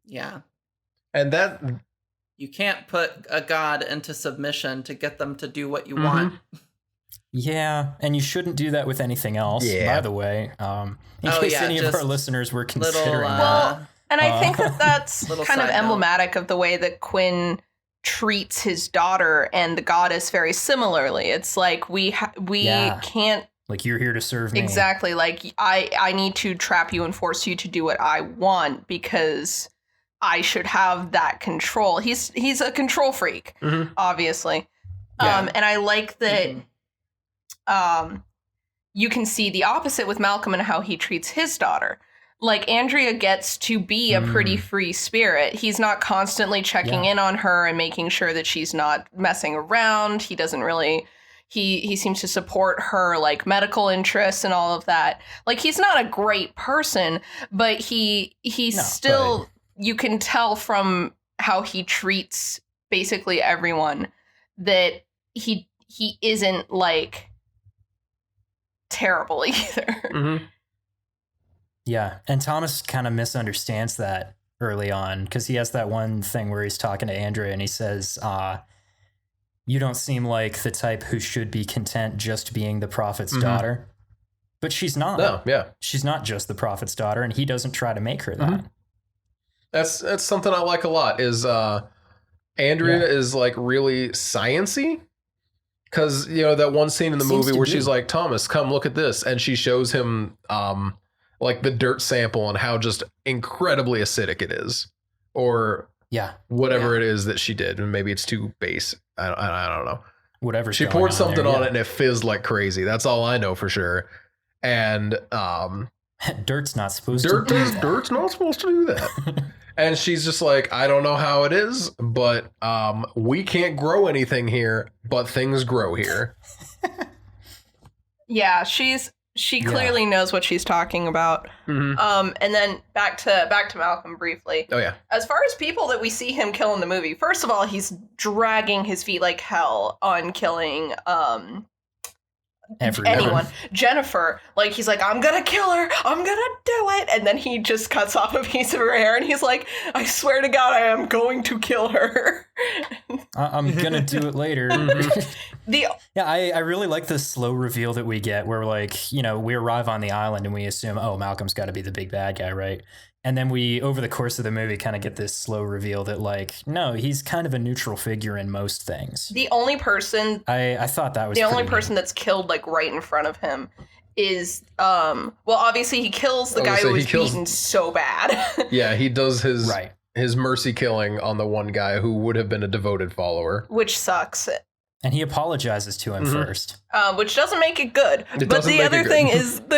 Yeah. And that You can't put a god into submission to get them to do what you Mhm. want. Yeah, and you shouldn't do that with anything else, Yeah. by the way. In Oh, case yeah, any of just our listeners were Little, considering that. Well, and I think that that's Little kind of side note. emblematic of the way that Quinn treats his daughter and the goddess very similarly. It's like we Yeah. can't Like, you're here to serve me. exactly like I need to trap you and force you to do what I want because I should have that control. He's a control freak, Mhm. obviously. Yeah. And I like that Mhm. you can see the opposite with Malcolm and how he treats his daughter. like Andrea gets to be a pretty free spirit. He's not constantly checking in on her and making sure that she's not messing around. He doesn't really he seems to support her like medical interests and all of that. Like he's not a great person, but still you can tell from how he treats basically everyone that he isn't like terrible either. Mm-hmm. Yeah, and Thomas kind of misunderstands that early on because he has that one thing where he's talking to Andrea and he says, you don't seem like the type who should be content just being the prophet's daughter. But she's not. No, yeah. She's not just the prophet's daughter, and he doesn't try to make her that. That's something I like a lot is Andrea is like really science-y. Because, you know, that one scene in the movie where she's like, Thomas, come look at this. And she shows him like the dirt sample and how just incredibly acidic it is. Or whatever it is that she did. And maybe it's too base. I don't know. Whatever. She poured something on it and it fizzed like crazy. That's all I know for sure. And dirt's not supposed to do that. Dirt's not supposed to do that. And she's just like, I don't know how it is, but we can't grow anything here, but things grow here. Yeah, she clearly knows what she's talking about. And then back to Malcolm briefly. Oh yeah. As far as people that we see him kill in the movie, first of all, he's dragging his feet like hell on killing anyone. Jennifer, like he's like, I'm gonna kill her, I'm gonna do it, and then he just cuts off a piece of her hair and he's like, I swear to God, I am going to kill her. I'm gonna do it later. I really like the slow reveal that we get where like, you know, we arrive on the island and we assume, oh, Malcolm's got to be the big bad guy, right? And then we, over the course of the movie, kind of get this slow reveal that, like, no, he's kind of a neutral figure in most things. The only person... I thought that was the only person that's killed, like, right in front of him is... well, obviously, he kills the guy who was beaten so bad. Yeah, he does his mercy killing on the one guy who would have been a devoted follower. Which sucks. And he apologizes to him first. Which doesn't make it good. But the other thing is the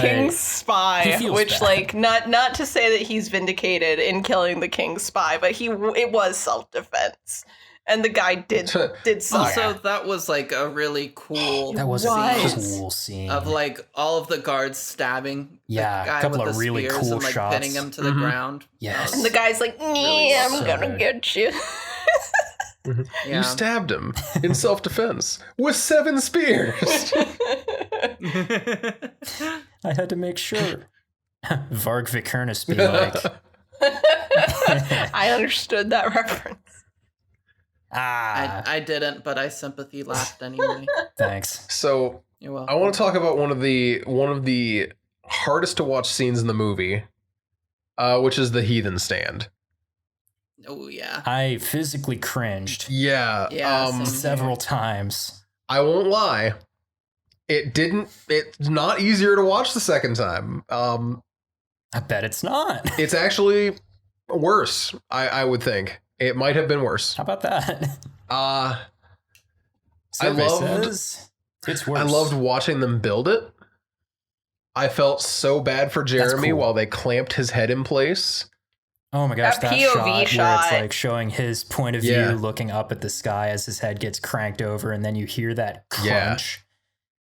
king's spy, which, like, not to say that he's vindicated in killing the king's spy, but it was self-defense. And the guy did something. Also, that was, like, a really cool scene. Of, like, all of the guards stabbing the guy a couple with of the really spears cool and, like, shots. pinning him to the ground. Yes. And the guy's like, I'm gonna get you. Yeah. You stabbed him in self-defense with 7 spears. I had to make sure. Varg Vikernes be like. I understood that reference. I didn't, but I sympathy laughed anyway. Thanks. So you're welcome. I want to talk about one of the hardest to watch scenes in the movie, which is the heathen stand. Oh yeah. I physically cringed. Yeah. Several times. I won't lie. It's not easier to watch the second time. I bet it's not. It's actually worse, I would think. It might have been worse. How about that? It's worse. I loved watching them build it. I felt so bad for Jeremy while they clamped his head in place. Oh my gosh, that POV shot where it's like showing his point of view looking up at the sky as his head gets cranked over, and then you hear that crunch.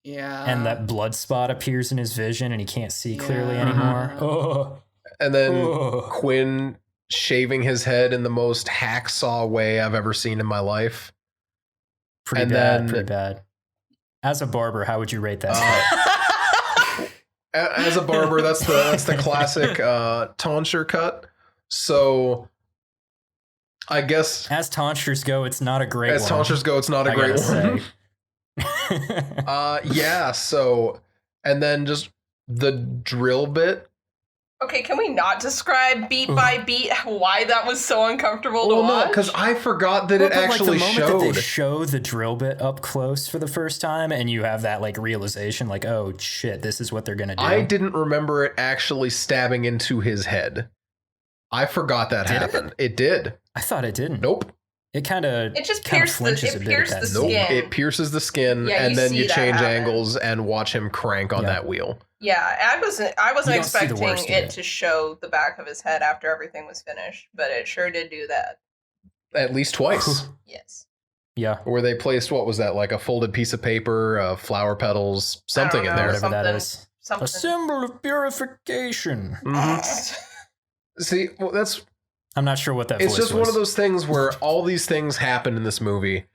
Yeah. And that blood spot appears in his vision and he can't see clearly anymore. Oh. And then Quinn shaving his head in the most hacksaw way I've ever seen in my life. Pretty bad. As a barber, how would you rate that? As a barber, that's the classic tonsure cut. So I guess as tonsures go, it's not a great one. As tonsures go, it's not a great one. So and then just the drill bit. Okay, can we not describe beat by beat why that was so uncomfortable to watch? No, because I forgot that it actually like the showed. Moment that they show the drill bit up close for the first time, and you have that like realization, like, oh shit, this is what they're gonna do. I didn't remember it actually stabbing into his head. I forgot that happened. It did. I thought it didn't. Nope. It just pierced the skin. Nope. It pierces the skin, and then you change angles and watch him crank on that wheel. Yeah, I wasn't You don't see the expecting worst of it it. to show the back of his head after everything was finished, but it sure did do that. At least twice. Yes. Yeah. Where they placed, what was that, like a folded piece of paper, flower petals, something in know, there. Whatever that something- is. Something. A symbol of purification. Mhm. See, well, that's I'm not sure what that it's voice just was. one of those things where all these things happen in this movie.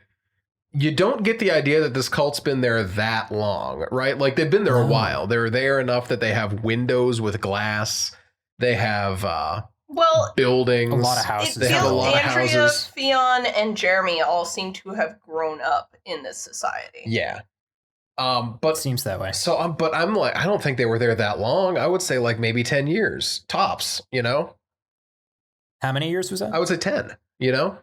You don't get the idea that this cult's been there that long, right? Like they've been there a No. while. They're there enough that they have windows with glass. They have Well, buildings. A lot of it houses. They have a feels lot of Andrea, houses. Fionn, and Jeremy all seem to have grown up in this society. Yeah. It But seems that way. so I'm like, I don't think they were there that long. I would say like maybe 10 years tops, you know? How many years was that? I would say 10, you know?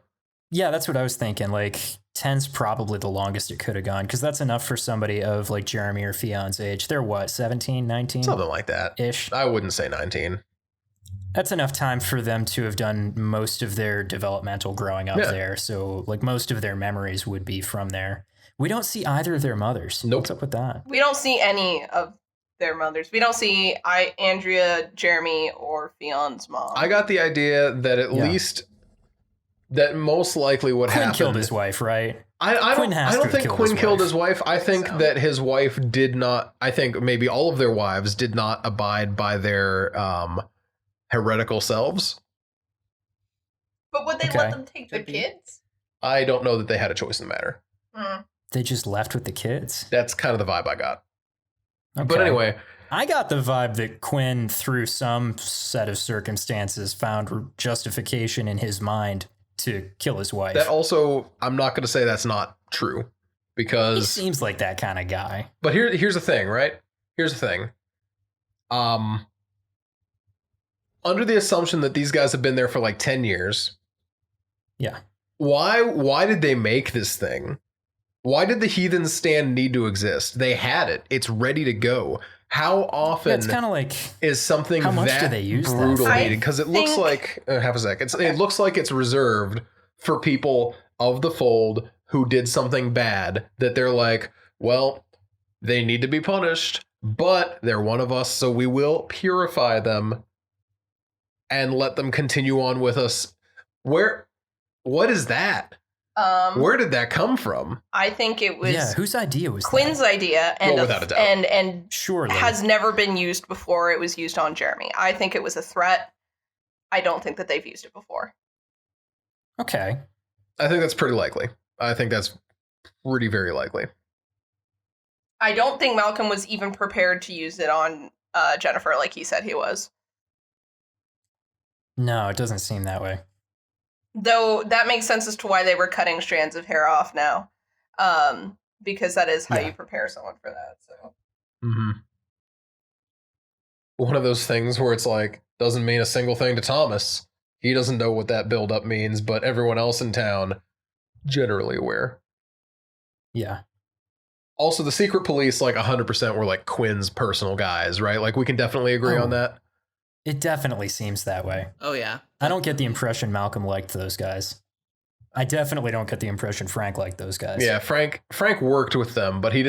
Yeah, that's what I was thinking. Like 10's probably the longest it could have gone because that's enough for somebody of like Jeremy or Fion's age. They're what, 17, 19 Something like that. ish? I wouldn't say 19. That's enough time for them to have done most of their developmental growing up Yeah. there. So like most of their memories would be from there. We don't see either of their mothers. Nope. What's up with that? We don't see any of their mothers. We don't see Andrea, Jeremy, or Fionn's mom. I got the idea that at Yeah. least that most likely what Quinn happened. killed his wife, right? I Quinn has to don't have think killed Quinn his killed wife. his wife. I think So. that his wife did not. I think maybe all of their wives did not abide by their heretical selves. But would they Okay. let them take the Could be. kids? I don't know that they had a choice in the matter. Hmm. They just left with the kids. That's kind of the vibe I got. But Okay. anyway, I got the vibe that Quinn, through some set of circumstances, found justification in his mind to kill his wife. that also I'm not going to say that's not true He because. seems like that kind of guy. But here's the thing, right? Here's the thing. Under the assumption that these guys have been there for like 10 years, Yeah. why did they make this thing? Why did the heathen stand need to exist? They had it. It's ready to go. How Yeah, often it's kind of like is something How much do that they use that brutal for? needed? Because it looks think- like half a sec. It looks like it's reserved for people of the fold who did something bad. That they're like, well, they need to be punished, but they're one of us, so we will purify them and let them continue on with us. What is that? Where did that come from? I think it was yeah. Whose idea was Quinn's that? idea, and Well, without a doubt. and Surely. has never been used before. It was used on Jeremy. I think it was a threat. I don't think that they've used it before. Okay. I think that's pretty likely. I think that's pretty very likely. I don't think Malcolm was even prepared to use it on Jennifer like he said he was. No, it doesn't seem that way. Though that makes sense as to why they were cutting strands of hair off now. Because that is how Yeah. you prepare someone for that. So Mm-hmm. One of those things where it's like, doesn't mean a single thing to Thomas. He doesn't know what that buildup means, but everyone else in town generally aware. Yeah. Also, the secret police, like 100%, were like Quinn's personal guys, right? Like we can definitely agree Oh. on that. It definitely seems that way. Oh yeah. I don't get the impression Malcolm liked those guys. I definitely don't get the impression Frank liked those guys. Yeah, Frank worked with them, but it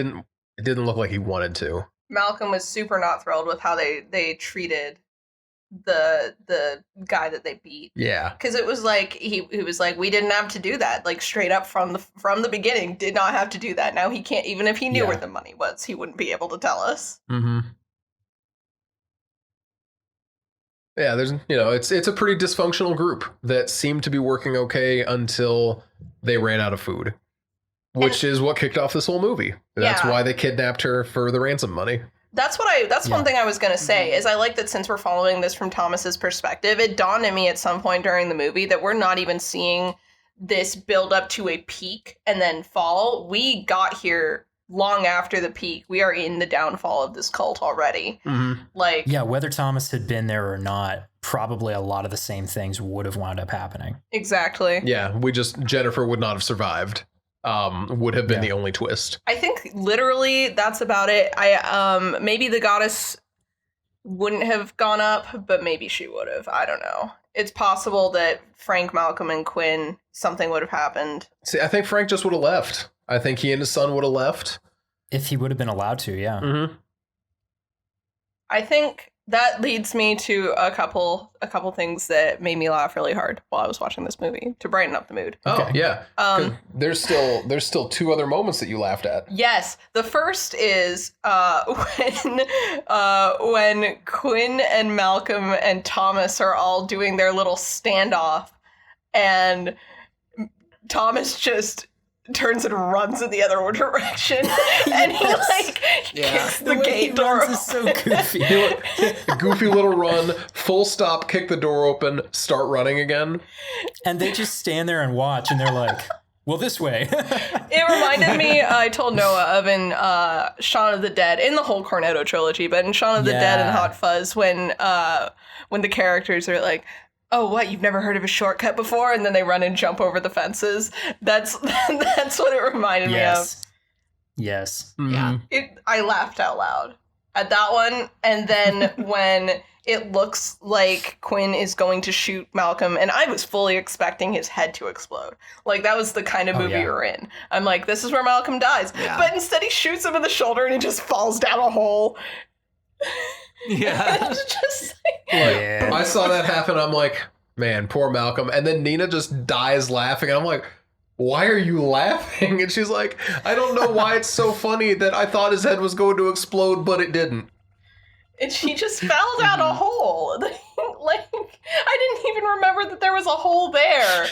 didn't look like he wanted to. Malcolm was super not thrilled with how they treated the guy that they beat. Yeah. Because it was like he was like, we didn't have to do that, like straight up from the beginning, did not have to do that. Now he can't, even if he knew Yeah. where the money was, he wouldn't be able to tell us. Mm-hmm. Yeah, there's it's a pretty dysfunctional group that seemed to be working okay until they ran out of food, which is what kicked off this whole movie. That's Yeah. why they kidnapped her for the ransom money. That's Yeah. one thing I was gonna say is I like that since we're following this from Thomas's perspective, it dawned on me at some point during the movie that we're not even seeing this build up to a peak and then fall. We got here long after the peak. We are in the downfall of this cult already. Mm-hmm. Like Yeah, whether Thomas had been there or not, probably a lot of the same things would have wound up happening. exactly. Yeah, Jennifer would not have survived. Would have been Yeah. the only twist. I think literally that's about it. I maybe the goddess wouldn't have gone up, but maybe she would have. I don't know. It's possible that Frank, Malcolm, and Quinn, something would have happened. See, I think Frank just would have left. I think he and his son would have left. If he would have been allowed to, yeah. Mm-hmm. I think that leads me to a couple things that made me laugh really hard while I was watching this movie to brighten up the mood. Oh Okay. yeah. 'Cause there's still two other moments that you laughed at. Yes, the first is when Quinn and Malcolm and Thomas are all doing their little standoff, and Thomas just turns and runs in the other direction, and he like kicks the gate door is so goofy. Goofy little run, full stop, kick the door open, start running again. And they just stand there and watch, and they're like, well, this way. It reminded me, I told Noah of in Shaun of the Dead, in the whole Cornetto trilogy, but in Shaun of the Dead and Yeah. Hot Fuzz, when the characters are like, oh, what, you've never heard of a shortcut before? And then they run and jump over the fences. That's what it reminded me of. Yes. Yeah. I laughed out loud at that one. And then when it looks like Quinn is going to shoot Malcolm, and I was fully expecting his head to explode. Like, that was the kind of movie yeah. we're in. I'm like, this is where Malcolm dies. Yeah. But instead he shoots him in the shoulder and he just falls down a hole. Yeah. It's just Yeah. I saw that happen. I'm like, man, poor Malcolm. And then Nina just dies laughing. And I'm like, why are you laughing? And she's like, I don't know why it's so funny that I thought his head was going to explode, but it didn't. and she just fell down a hole. Like, I didn't even remember that there was a hole there.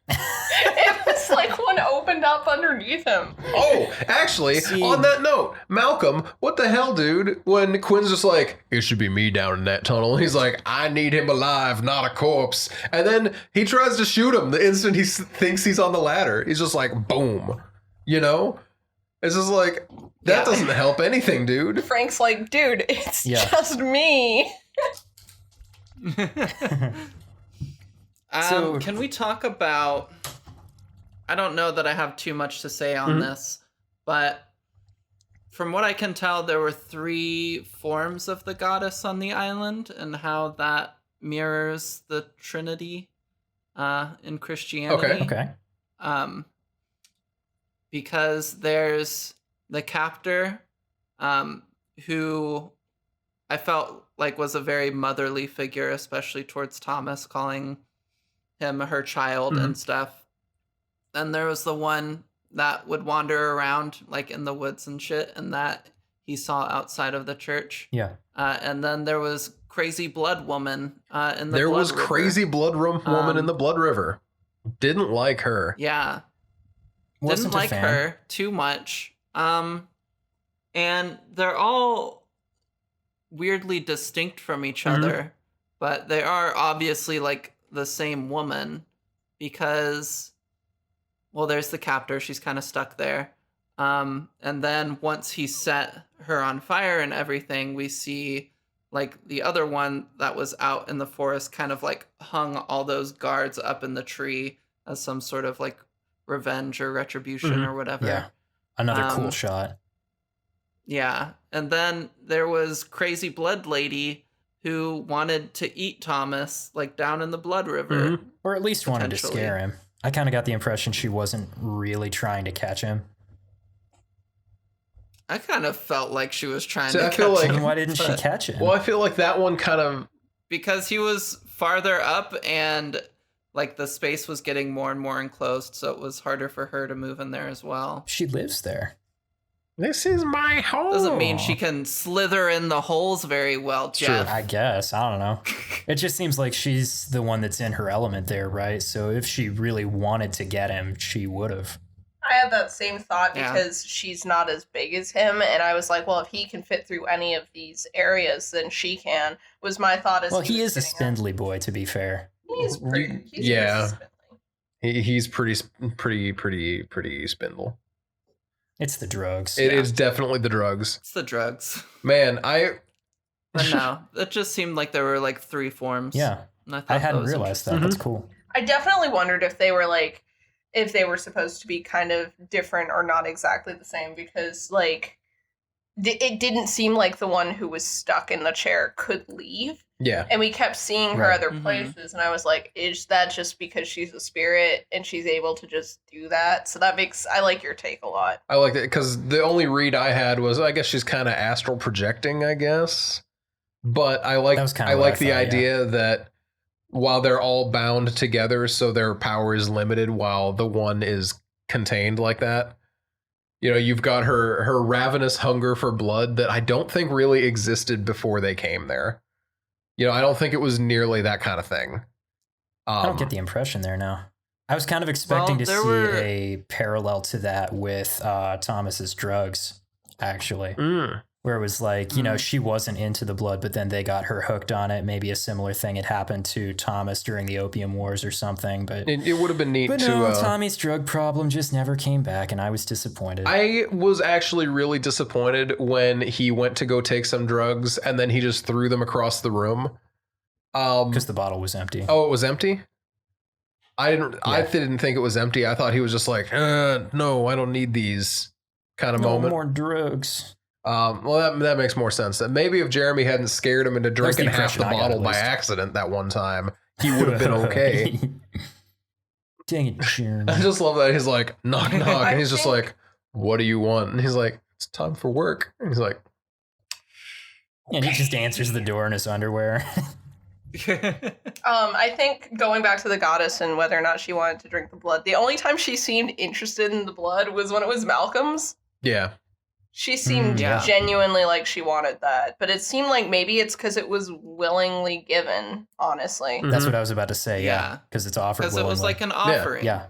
It was like one opened up underneath him. Oh, actually, See- on that note, Malcolm, what the hell, dude? When Quinn's just like, it should be me down in that tunnel. He's like, I need him alive, not a corpse. And then he tries to shoot him the instant he thinks he's on the ladder. He's just like, boom. You know? It's just like, that Yeah. doesn't help anything, dude. Frank's like, dude, it's Yeah. just me. So- Can we talk about? I don't know that I have too much to say on this, but from what I can tell, there were 3 forms of the goddess on the island, and how that mirrors the Trinity in Christianity. Okay. Because there's the captor, who I felt like was a very motherly figure, especially towards Thomas, calling him her child and stuff. Then there was the one that would wander around like in the woods and shit, and that he saw outside of the church. Yeah. And then there was crazy blood woman in the There Blood was River. crazy blood woman in the Blood River. Didn't like her. Yeah. Wasn't Didn't a like fan. her too much. And they're all weirdly distinct from each other, but they are obviously like the same woman, because, well, there's the captor, she's kind of stuck there. And then once he set her on fire and everything, we see like the other one that was out in the forest kind of like hung all those guards up in the tree as some sort of like revenge or retribution or whatever. Yeah. Another cool Um, shot. Yeah. And then there was Crazy Blood Lady who wanted to eat Thomas like down in the Blood River. Or at least wanted to potentially. scare him. I kind of got the impression she wasn't really trying to catch him. I kind of felt like she was trying See, to I feel catch like- Then him, why didn't she but- catch him? Well, I feel like that one kind of because he was farther up and like the space was getting more and more enclosed, so it was harder for her to move in there as well. She lives there. this is my home. Doesn't mean she can slither in the holes very well, Jeff. I guess. I don't know. It just seems like she's the one that's in her element there, right? So if she really wanted to get him, she would have. I had that same thought Yeah. because she's not as big as him, and I was like, well, if he can fit through any of these areas, then she can. Was my thought as Well, he he was is a sitting spindly boy, to be fair. there. He's pretty. He's Yeah. pretty spindly. he's pretty spindle. It's the drugs. It is definitely the drugs. It's the drugs. Man, But no, it just seemed like there were like 3 forms. Yeah. And thought I that hadn't was realized that. interesting. That's cool. I definitely wondered if they were like, if they were supposed to be kind of different or not exactly the same, because like, it didn't seem like the one who was stuck in the chair could leave. yeah. And we kept seeing her Right. other Mhm. places, and I was like, is that just because she's a spirit and she's able to just do that? So that makes, I like your take a lot. I like that because the only read I had was, I guess she's kind of astral projecting, I guess. But I like That was kinda I what like I the thought, idea that while they're all bound together, so their power is limited while the one is contained like that. You know, you've got her ravenous hunger for blood that I don't think really existed before they came there. You know, I don't think it was nearly that kind of thing. I don't get the impression there now. I was kind of expecting Well, to there see were- a parallel to that with Thomas's drugs, actually, where it was like, you know, she wasn't into the blood, but then they got her hooked on it. Maybe a similar thing had happened to Thomas during the Opium Wars or something. But It would have been neat but to. no, Tommy's drug problem just never came back, and I was disappointed. I was actually really disappointed when he went to go take some drugs and then he just threw them across the room. Because the bottle was empty. Oh, it was empty? I didn't think it was empty. I thought he was just like, no, I don't need these kind of no moment. more drugs. Well, that makes more sense. That maybe if Jeremy hadn't scared him into drinking half impression the I got, bottle at by least. accident that one time, he would have been okay. Dang it, Jeremy. I just love that he's like, knock, knock. And he's just think- like, what do you want? And he's like, it's time for work. And he's like, And he just answers the door in his underwear. I think going back to the goddess and whether or not she wanted to drink the blood, the only time she seemed interested in the blood was when it was Malcolm's. yeah. She seemed Yeah. genuinely like she wanted that, but it seemed like maybe it's because it was willingly given, honestly. Mm. That's what I was about to say. Yeah, Yeah. because it's offered Because it was willingly. like an offering. Yeah.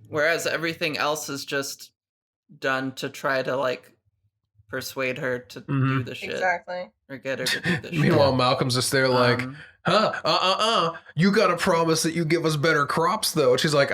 Whereas everything else is just done to try to like persuade her to do the shit Exactly. or get her to do the shit. Meanwhile, Malcolm's just there like, Um, you gotta promise that you give us better crops though. And she's like,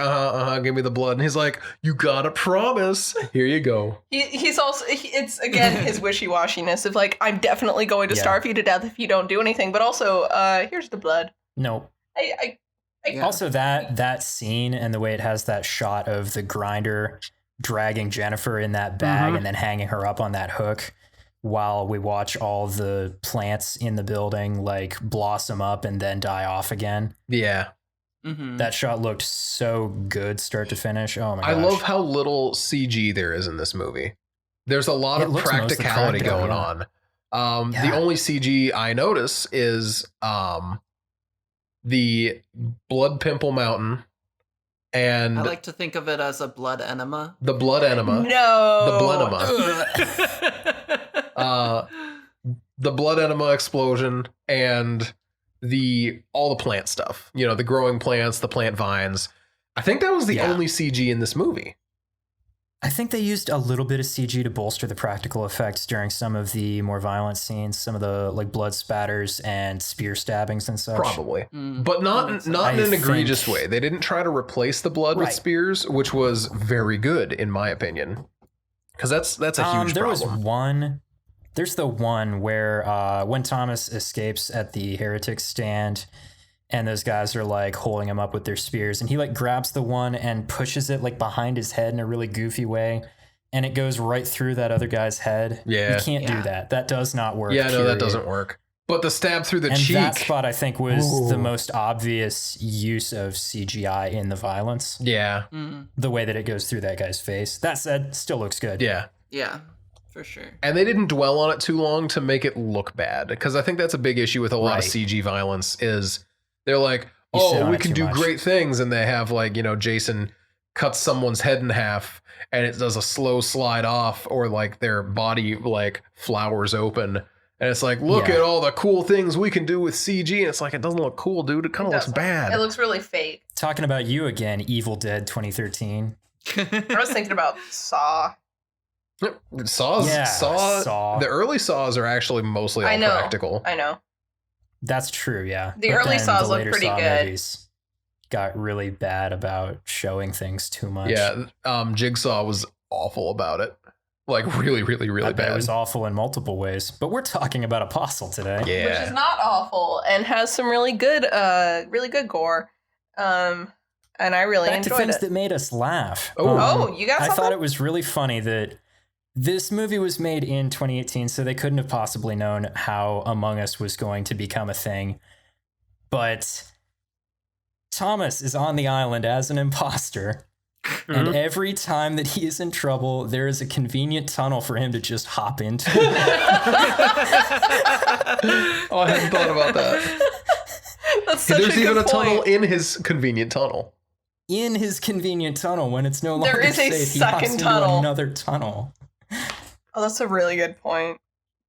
give me the blood. And he's like, you gotta promise. Here you go. He's also, it's again his wishy-washiness of like, I'm definitely going to Yeah. starve you to death if you don't do anything, but also, here's the blood. No. I Yeah. Also, that scene and the way it has that shot of the grinder dragging Jennifer in that bag Mhm. and then hanging her up on that hook while we watch all the plants in the building like blossom up and then die off again. Yeah. mhm. That shot looked so good start to finish. Oh my gosh. I love how little CG there is in this movie. There's a lot It of looks mostly practicality practical, going yeah. on. Yeah. The only CG I notice is the blood pimple mountain and I like to think of it as a blood enema. the blood enema. no. The blood enema. The blood enema explosion and all the plant stuff. You know, the growing plants, the plant vines. I think that was the Yeah. only CG in this movie. I think they used a little bit of CG to bolster the practical effects during some of the more violent scenes, some of the like blood spatters and spear stabbings and such. Probably. Mm, But that not makes not in I an egregious think- way. They didn't try to replace the blood with Right. spears, which was very good in my opinion. Because that's a huge there problem. There's the one where when Thomas escapes at the heretic stand and those guys are like holding him up with their spears and he like grabs the one and pushes it like behind his head in a really goofy way and it goes right through that other guy's head. Yeah. You can't Yeah. do that. That does not work. Yeah, no, that period. doesn't work. But the stab through the And cheek. that spot I think was the Ooh. most obvious use of CGI in the violence. Yeah, mm, The way that it goes through that guy's face. That said, still looks good. yeah. yeah, for sure. And they didn't dwell on it too long to make it look bad. Because I think that's a big issue with a lot of Right. CG violence is they're like, You sit oh, on we it can too do much. great things. And they have like, you know, Jason cuts someone's head in half and it does a slow slide off or like their body like flowers open. And it's like, look Yeah. at all the cool things we can do with CG. And it's like, it doesn't look cool, dude. It kind of looks doesn't. bad. It looks really fake. Talking about you again, Evil Dead 2013. I was thinking about Saw. Saws, Yeah, Saw, Saw. the early Saws are actually mostly all I know. practical. I know. That's true, yeah. The But early then Saws the look later pretty Saw good. movies got really bad about showing things too much. Yeah, Jigsaw was awful about it. Like really, really, really I bet bad. it was awful in multiple ways. But we're talking about Apostle today. Yeah. Which is not awful and has some really good gore. And I really Back to enjoyed things it. that made us laugh. Oh. Oh, you got I something? thought it was really funny that this movie was made in 2018, so they couldn't have possibly known how Among Us was going to become a thing. But Thomas is on the island as an imposter, And every time that he is in trouble, there is a convenient tunnel for him to just hop into. Oh, I hadn't thought about that. That's such There's a even good a tunnel point. in his convenient tunnel. In his convenient tunnel when it's no longer There is a safe, he hops second into tunnel. another tunnel. Oh, that's a really good point.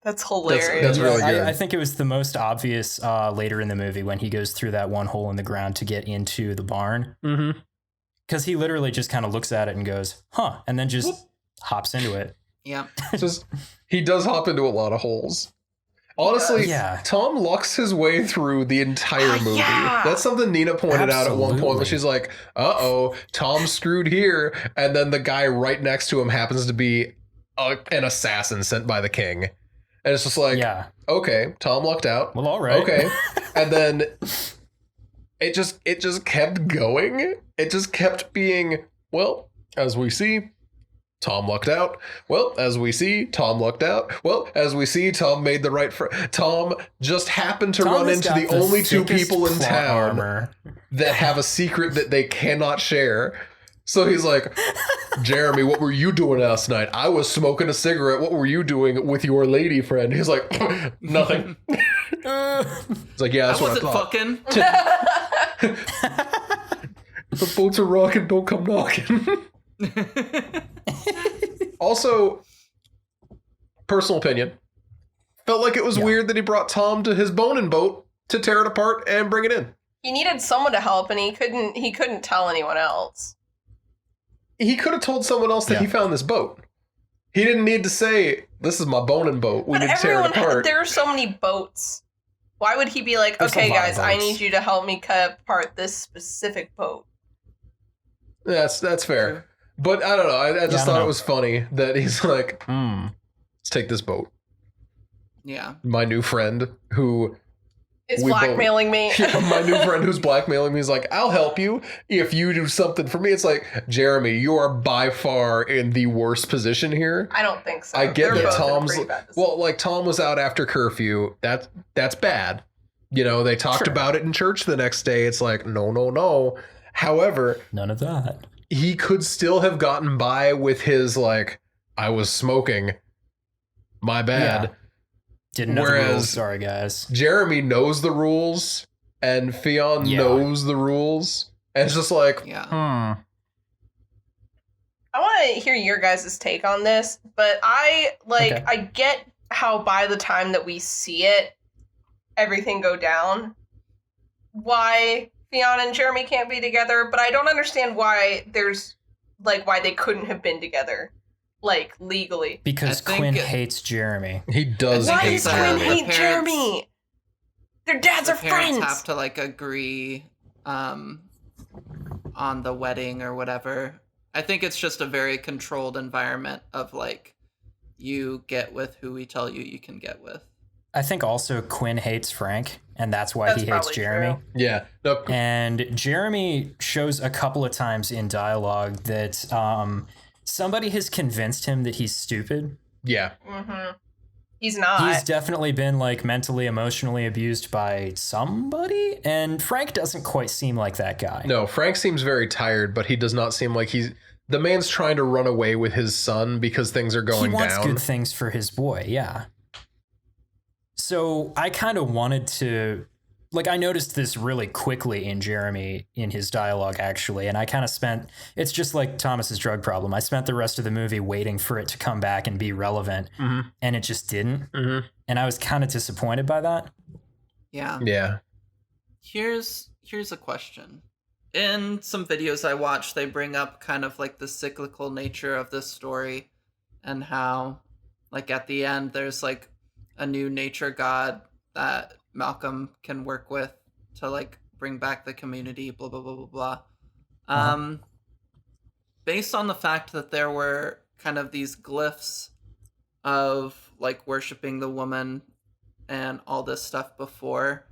That's hilarious. That's really good. I think it was the most obvious later in the movie when he goes through that one hole in the ground to get into the barn. Mm-hmm. Because he literally just kind of looks at it and goes, huh, and then just hops into it. Yeah. Just he does hop into a lot of holes. Honestly, Yeah. Tom lucks his way through the entire movie. Yeah. That's something Nina pointed out at one point Absolutely. when she's like, "Uh-oh, Tom's screwed here," and then the guy right next to him happens to be an assassin sent by the king, and it's just like, Yeah. okay, Tom lucked out. Well, all right. Okay, and then it just kept going. It just kept being, well, as we see, Tom lucked out. Well, as we see, Tom lucked out. Well, as we see, Tom made the right. Tom just happened to Tom run has into got the only two thickest people in plot town armor. that have a secret that they cannot share. So he's like, Jeremy, what were you doing last night? I was smoking a cigarette. What were you doing with your lady friend? He's like, nothing. It's like, yeah, that's I what I wasn't thought. fucking. The boats are rocking, don't come knocking. Also, personal opinion, felt like it was weird that he brought Tom to his boning boat to tear it apart and bring it in. He needed someone to help, and he couldn't tell anyone else. He could have told someone else that he found this boat. He didn't need to say, "This is my boning boat. We But need to tear it everyone, apart." there are so many boats. Why would he be like, There's a okay, lot of guys, I boats. need you to help me cut apart this specific boat? That's fair. But I don't know. I just I don't thought know. it was funny that he's like, let's take this boat. Yeah. My new friend who It's We both- blackmailing me. my new friend who's blackmailing me is like, I'll help you if you do something for me. It's like, Jeremy, you are by far in the worst position here. I don't think so. I get They're that both in Tom's pretty bad position. well, like Tom was out after curfew. That's bad. You know, they talked Sure. about it in church the next day. It's like, no. However, None of that. he could still have gotten by with his like, I was smoking. My bad. Yeah. Didn't know the Whereas- rules. Sorry, guys. Jeremy knows the rules and Fionn Yeah. knows the rules. And it's just like, Yeah. I want to hear your guys' take on this, but Okay. I get how by the time that we see it, everything go down. Why Fionn and Jeremy can't be together, but I don't understand why why they couldn't have been together, like legally. Because I think Quinn it- hates Jeremy. he does I Why think hate does so. Quinn The hate parents- Jeremy? Their dads The are parents friends. have to like agree on the wedding or whatever. I think it's just a very controlled environment of like you get with who we tell you you can get with. I think also Quinn hates Frank, and that's why That's he hates probably Jeremy. true. Yeah. No, And Jeremy shows a couple of times in dialogue that somebody has convinced him that he's stupid. yeah. Mm-hmm. He's not. He's definitely been like mentally, emotionally abused by somebody, and Frank doesn't quite seem like that guy. No, Frank seems very tired, but he does not seem like the man's trying to run away with his son because things are He going wants down. good things for his boy, yeah. So I kind of wanted to, like, I noticed this really quickly in Jeremy in his dialogue, actually, and I kind of spent, it's just like Thomas's drug problem. I spent the rest of the movie waiting for it to come back and be relevant, Mhm. and it just didn't. Mm-hmm. And I was kind of disappointed by that. Yeah. Yeah. Here's a question. In some videos I watch, they bring up kind of like the cyclical nature of this story and how like at the end there's like a new nature god that Malcolm can work with to like bring back the community, blah blah blah blah blah. Based on the fact that there were kind of these glyphs of like worshiping the woman and all this stuff before,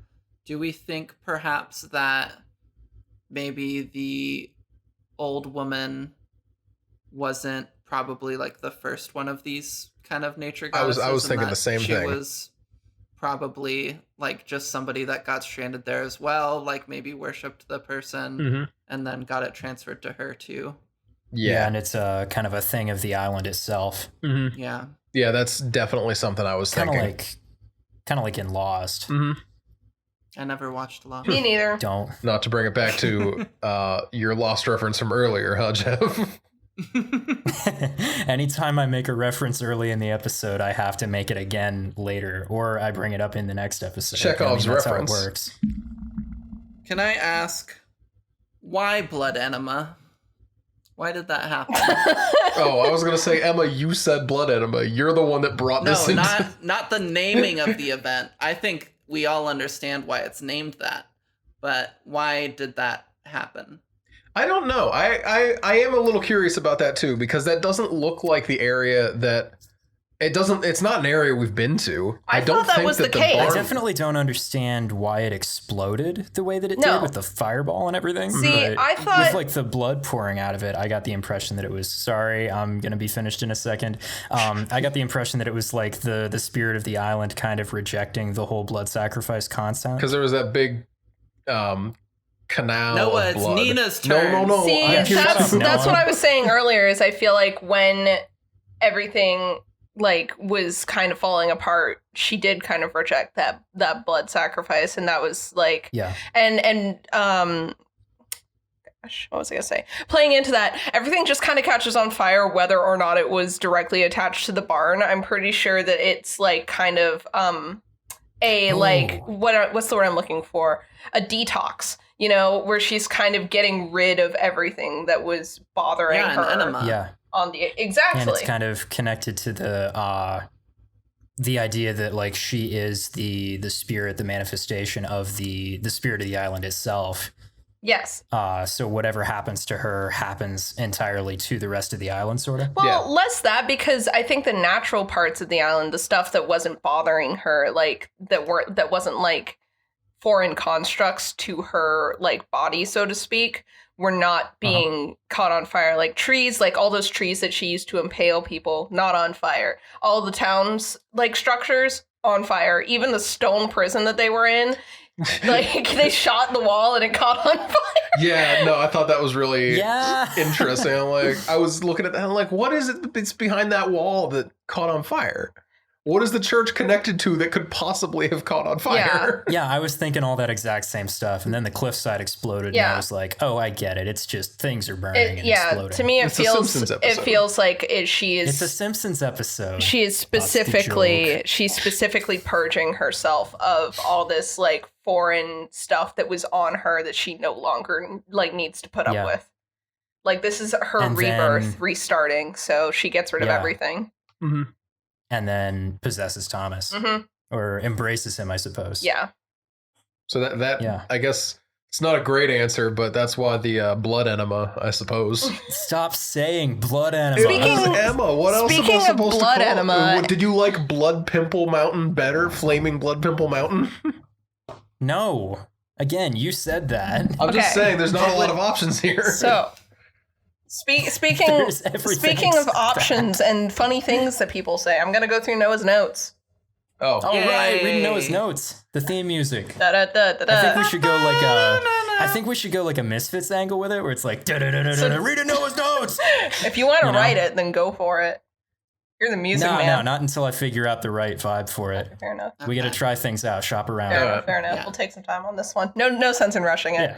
do we think perhaps that maybe the old woman wasn't probably like the first one of these kind of nature I was goddesses, and thinking that the same she thing. was probably like just somebody that got stranded there as well, like maybe worshipped the person Mm-hmm. and then got it transferred to her too. Yeah. and it's a kind of a thing of the island itself. Mhm. Yeah. Yeah, that's definitely something I was Kind thinking. of like in Lost. Mhm. I never watched Lost. Me neither. Don't. Not to bring it back to your Lost reference from earlier, huh, Jeff? Anytime I make a reference early in the episode, I have to make it again later, or I bring it up in the next episode. Chekhov's that's reference. how it works. Can I ask why blood enema? Why did that happen? Oh, I was gonna say, Emma, you said blood enema. You're the one that brought No, this into. not the naming of the event. I think we all understand why it's named that, but why did that happen? I don't know. I am a little curious about that too, because that doesn't look like the area that it's not an area we've been to. I don't thought that think was the the case. I barn- definitely don't understand why it exploded the way that it No. did with the fireball and everything. See, but I thought- with like the blood pouring out of it, I got the impression that it was. Sorry, I'm gonna be finished in a second. I got the impression that it was like the spirit of the island kind of rejecting the whole blood sacrifice concept. because there was that big canal. Noah, of it's blood. Nina's turn. No. See, I'm here that's too. what I was saying earlier. Is I feel like when everything like was kind of falling apart, she did kind of reject that blood sacrifice, and that was like Yeah. and gosh, what was I gonna say? Playing into that, everything just kind of catches on fire, whether or not it was directly attached to the barn. I'm pretty sure that it's like kind of like what's the word I'm looking for? A detox, you know, where she's kind of getting rid of everything that was bothering Yeah, her an enema. Yeah. on the And exactly. it's kind of connected to the idea that like she is the spirit, the manifestation of the spirit of the island itself. Yes. So whatever happens to her happens entirely to the rest of the island, sort of. Well, Yeah. less that, because I think the natural parts of the island, the stuff that wasn't bothering her, like that wasn't like foreign constructs to her like body, so to speak, were not being caught on fire. Like trees, like all those trees that she used to impale people, not on fire. All the town's like structures on fire. Even the stone prison that they were in, like they shot the wall and it caught on fire. Yeah, no, I thought that was really Yeah. interesting. I'm like, I was looking at that. I'm like, what is it that's behind that wall that caught on fire? What is the church connected to that could possibly have caught on fire? Yeah, I was thinking all that exact same stuff, and then the cliffside exploded, and I Yeah. was like, "Oh, I get it. It's just things are burning and Yeah, exploding." to me It's a Simpsons it episode. feels like she is it's a Simpsons episode. she is That's the she's specifically purging herself of all this like foreign stuff that was on her that she no longer like needs to put up Yeah. with. Like this is her And rebirth, then- restarting, so she gets rid of Yeah. everything. Mm-hmm. and then possesses Thomas Hmm. or embraces him, I suppose. Yeah. So that Yeah. I guess it's not a great answer, but that's why the blood enema, I suppose. Stop saying blood enema. Speaking- It was Emma. What else speaking am I of supposed blood to call enema- it? Did you like Blood Pimple Mountain better? Flaming Blood Pimple Mountain? No. Again, you said that. I'm just Okay. saying, there's not a lot of options here. So speaking There's everything speaking of except options and funny things that people say, I'm gonna go through Noah's notes. Oh, All right, read Yay. Noah's notes. The theme music. Da, da, da, da, I think da. we should go like I think we should go like a Misfits angle with it, where it's like read Noah's notes. If you want to you know? write it, then go for it. You're the music No, man. not until I figure out the right vibe for it. Fair enough. We got to Okay. try things out, shop around. Fair Yeah. enough. Fair enough. Yeah. We'll take some time on this one. No sense in rushing it.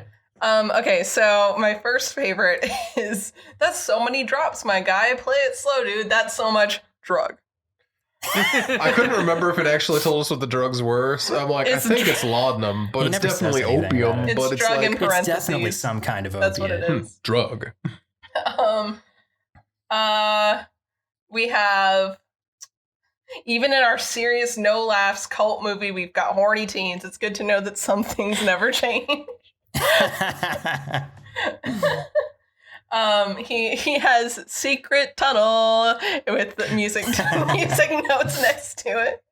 Yeah. Okay, so my first favorite is that's so many drops, my guy. Play it slow, dude. That's so much drug. I couldn't remember if it actually told us what the drugs were. So I'm like, It's I think dr- it's laudanum, but He it's never says definitely anything opium. about it. But It's it's drug like in It's parentheses. definitely some kind of opiate. That's what it is. drug. We have even in our serious no laughs cult movie, we've got horny teens. It's good to know that some things never change. He has secret tunnel with the music notes next to it,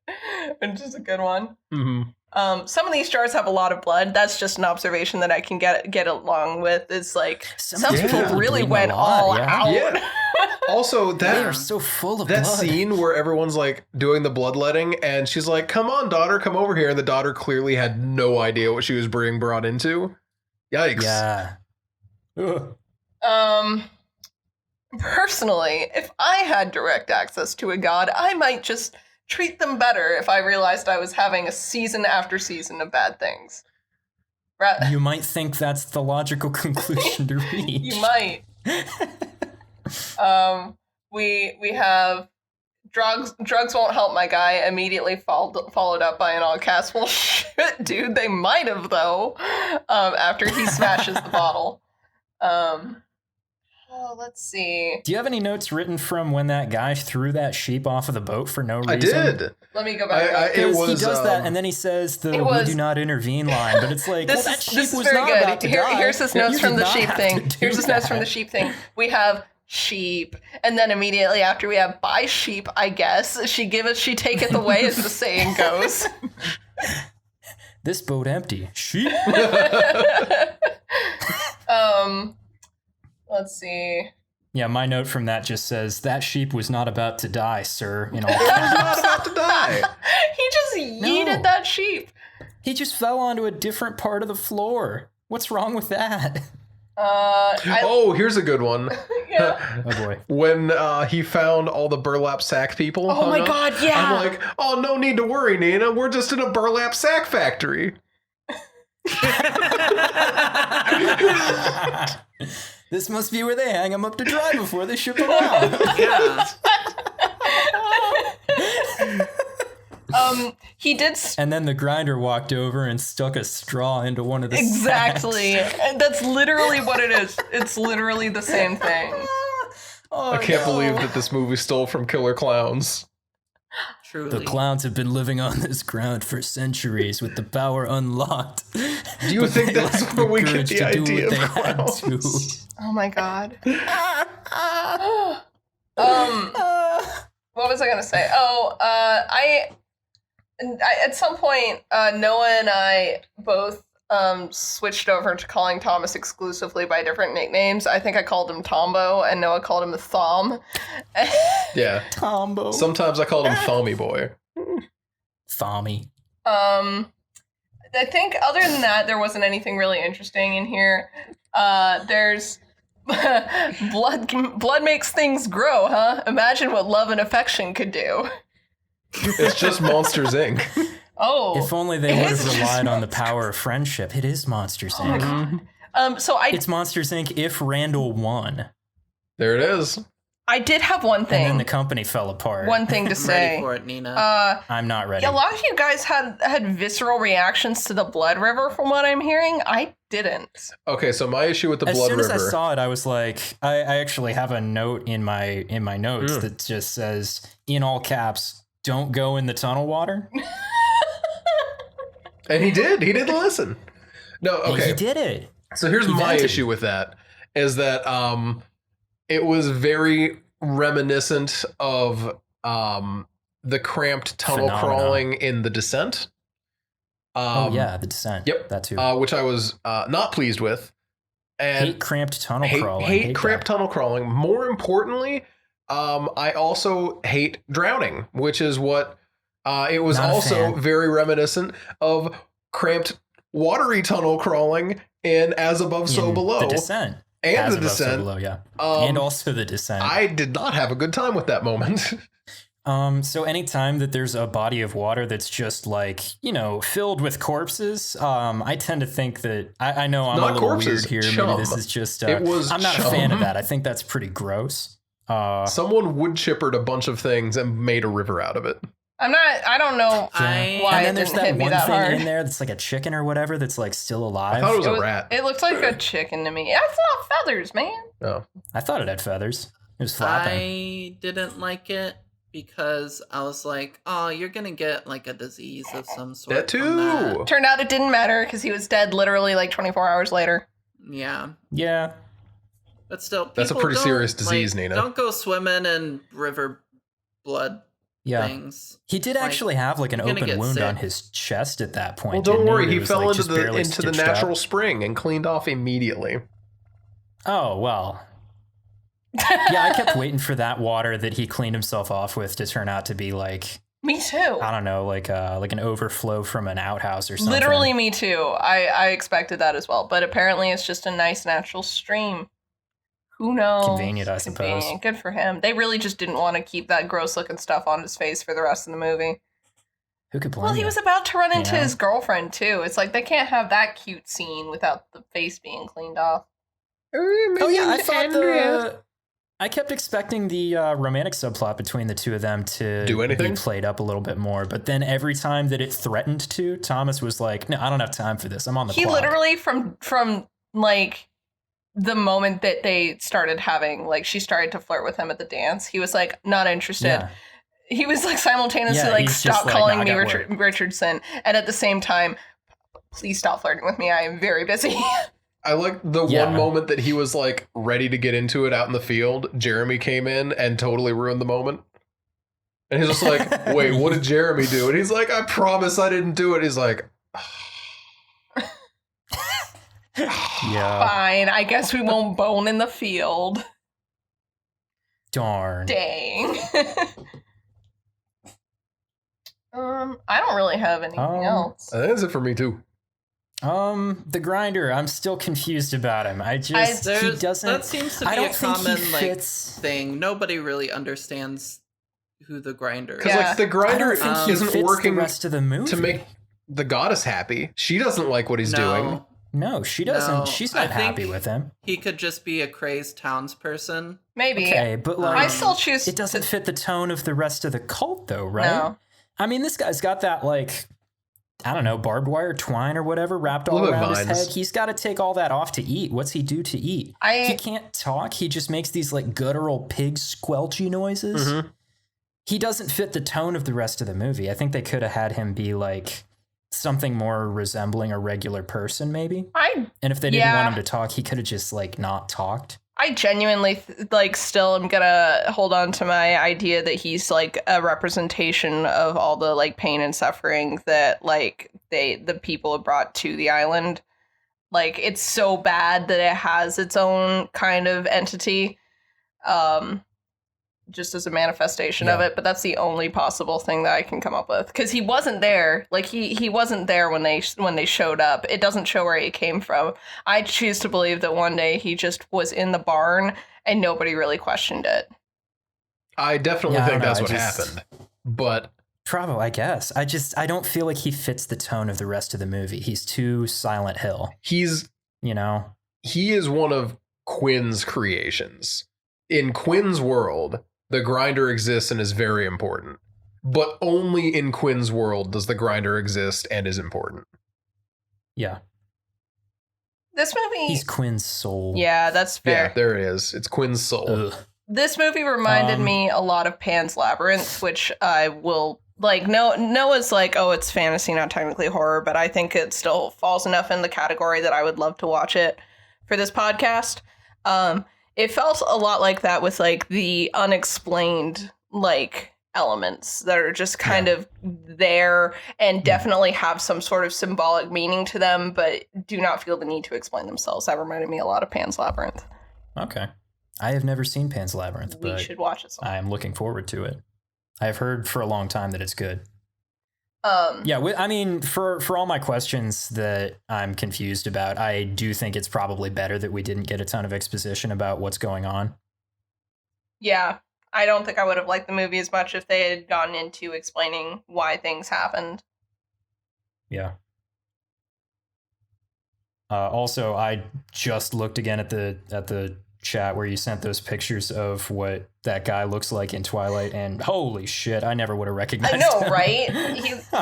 which is a good one. Mm-hmm. Some of these jars have a lot of blood. That's just an observation that I can get along with. Is like some Yeah. people really bleeding a went lot, all yeah. out. Yeah. Also, They that are so full of that blood. scene where everyone's like doing the bloodletting, and she's like, "Come on, daughter, come over here," and the daughter clearly had no idea what she was being brought into. Yikes! Yeah. Ugh. Personally, if I had direct access to a god, I might just treat them better if I realized I was having a season after season of bad things. You might think that's the logical conclusion to reach. You might. We have drugs won't help my guy, immediately followed up by an all caps, well shit, dude, they might have though, after he smashes the bottle. Let's see. Do you have any notes written from when that guy threw that sheep off of the boat for no reason? I did. Let me go back. It Because was, he does that, and then he says the "we do not intervene" line, but it's like, this well, that sheep is was very not good. about to die. Here's his notes You from did the not sheep have thing. to do Here's his notes from the that. sheep thing. We have sheep, and then immediately after we have by sheep, I guess she taketh away, as the saying goes. This boat empty. Sheep. Let's see. Yeah, my note from that just says that sheep was not about to die, sir. You know, It was not about to die. He just yeeted that sheep. he just fell onto a different part of the floor. What's wrong with that? Oh, here's a good one. Yeah. Oh boy. When he found all the burlap sack people. Oh hung my up, god, yeah. I'm like, oh, no need to worry, Nina. We're just in a burlap sack factory. This must be where they hang them up to dry before they ship them out. Yeah. He did And then the grinder walked over and stuck a straw into one of the exactly. sacks. And that's literally what it is. It's literally the same thing. Oh, I can't no. believe that this movie stole from Killer Clowns. Truly. The clowns have been living on this ground for centuries with the power unlocked. Do you think that's where we get the idea of clowns? Oh my god. What was I gonna say? I at some point, Noah and I both switched over to calling Thomas exclusively by different nicknames. I think I called him Tombo, and Noah called him the Thom. Yeah. Tombo. Sometimes I called him Thommy Boy. Thommy. I think other than that, there wasn't anything really interesting in here. There's blood makes things grow, huh? Imagine what love and affection could do. It's just Monsters, Inc. Oh, If only they It would is have just relied on the power of friendship. It is Monsters Inc. so It's Monsters Inc. if Randall won. There it is. I did have one And then thing. the company fell apart. One thing to I'm say. ready for it, Nina. I'm not ready. Yeah, a lot of you guys had visceral reactions to the Blood River, from what I'm hearing. I didn't. Okay, so my issue with the As Blood soon River. as I saw it, I was like, I actually have a note in my notes that just says, in all caps, "Don't go in the tunnel water." And he did. He didn't listen. No, And okay. he did it. So here's He my vented. issue with that is that it was very reminiscent of the cramped tunnel Phenomena. crawling in The Descent. Oh yeah, The Descent. Yep. That too. Which I was not pleased with. And hate cramped tunnel hate, crawling. hate cramped that. tunnel crawling. More importantly, I also hate drowning, which is what it was Not a also fan. very reminiscent of cramped watery tunnel crawling in As Above, So In Below. The Descent. And As The Above, So Descent. Below, yeah. Um, And also The Descent. I did not have a good time with that moment. So anytime that there's a body of water that's just like, filled with corpses, I tend to think that I know I'm Not a little corpses, weird here. chum. Maybe this is just It was I'm not a fan chum. of that. I think that's pretty gross. Someone wood chippered a bunch of things and made a river out of it. I don't know I- why and it then there's didn't that hit me one that thing hard. in there that's like a chicken or whatever that's like still alive. I thought it was It a rat. It looked like a chicken to me. I saw feathers, man. Oh. I thought it had feathers. It was flapping. I didn't like it because I was like, oh, you're going to get like a disease of some sort. That from too. that. Turned out it didn't matter because he was dead literally like 24 hours later. Yeah. Yeah. But still, That's a people pretty don't, serious disease, Nina. Don't go swimming in river blood Yeah. things. He did Like, actually have like an you're gonna open get wound sick. on his chest at that point. Well, don't didn't worry. It He was, fell like, into just the barely into the stitched natural up. spring and cleaned off immediately. Oh, well. Yeah, I kept waiting for that water that he cleaned himself off with to turn out to be like, Me too. I don't know, like an overflow from an outhouse or something. Literally me too. I expected that as well. But apparently it's just a nice natural stream. Who knows? Convenient, I suppose. Good for him. They really just didn't want to keep that gross looking stuff on his face for the rest of the movie. Who could blame Well, he you? was about to run into Yeah. his girlfriend too. It's like they can't have that cute scene without the face being cleaned off. Oh yeah, I thought I kept expecting the romantic subplot between the two of them to Do anything? be played up a little bit more, but then every time that it threatened to, Thomas was like, "No, I don't have time for this. I'm on the He clock." literally from like the moment that they started having like she started to flirt with him at the dance, he was like not interested. Yeah. He was like simultaneously Yeah, like he's just stop like, calling "No, I me got Richardson, and at the same time, please stop flirting with me. I am very busy. I like the Yeah. one moment that he was like ready to get into it out in the field. Jeremy came in and totally ruined the moment. And he's just like, wait, what did Jeremy do? And he's like, I promise I didn't do it. He's like, Yeah. Fine, I guess we won't bone in the field. Darn. Dang. I don't really have anything else. I think that's it for me too. The grinder. I'm still confused about him. He doesn't. That seems to I be a don't think common he like fits. thing. Nobody really understands who the grinder is. Because Yeah. like the I grinder don't think he isn't fits working the rest of the movie to make the goddess happy. She doesn't like what he's doing. No, she doesn't. No, She's I not happy think- with him. He could just be a crazed townsperson. Maybe. Okay, but like, I still choose it doesn't fit the tone of the rest of the cult, though, right? No. I mean, this guy's got that like, I don't know, barbed wire twine or whatever wrapped all Little around his vines. head. He's got to take all that off to eat. What's he do to eat? He can't talk. He just makes these like guttural pig squelchy noises. Mhm. He doesn't fit the tone of the rest of the movie. I think they could have had him be like something more resembling a regular person, maybe. And if they didn't Yeah. want him to talk, he could have just like not talked. I genuinely like still am gonna hold on to my idea that he's like a representation of all the like pain and suffering that like the people have brought to the island. Like it's so bad that it has its own kind of entity. Just as a manifestation of Yeah. it, but that's the only possible thing that I can come up with because he wasn't there. Like he wasn't there when they showed up. It doesn't show where he came from. I choose to believe that one day he just was in the barn and nobody really questioned it. I definitely Yeah, I think don't that's know, what I just- happened. But Bravo, I guess. I don't feel like he fits the tone of the rest of the movie. He's too Silent Hill, he you know? is one of Quinn's creations. In Quinn's world, the grinder exists and is very important. But only in Quinn's world does the grinder exist and is important. Yeah. This movie, He's Quinn's soul. yeah, that's fair. Yeah, there it is. It's Quinn's soul. Ugh. This movie reminded me a lot of Pan's Labyrinth, which I will like. Noah's like, oh, it's fantasy, not technically horror, but I think it still falls enough in the category that I would love to watch it for this podcast. It felt a lot like that with like the unexplained like elements that are just kind of there and definitely have some sort of symbolic meaning to them, but do not feel the need to explain themselves. That reminded me a lot of Pan's Labyrinth. Okay. I have never seen Pan's Labyrinth, We but should watch it sometime. I am looking forward to it. I've heard for a long time that it's good. Yeah, I mean, for all my questions that I'm confused about, I do think it's probably better that we didn't get a ton of exposition about what's going on. Yeah, I don't think I would have liked the movie as much if they had gone into explaining why things happened. Yeah. Also, I just looked again at the chat where you sent those pictures of what that guy looks like in Twilight, and holy shit, I never would have recognized I know, him. right?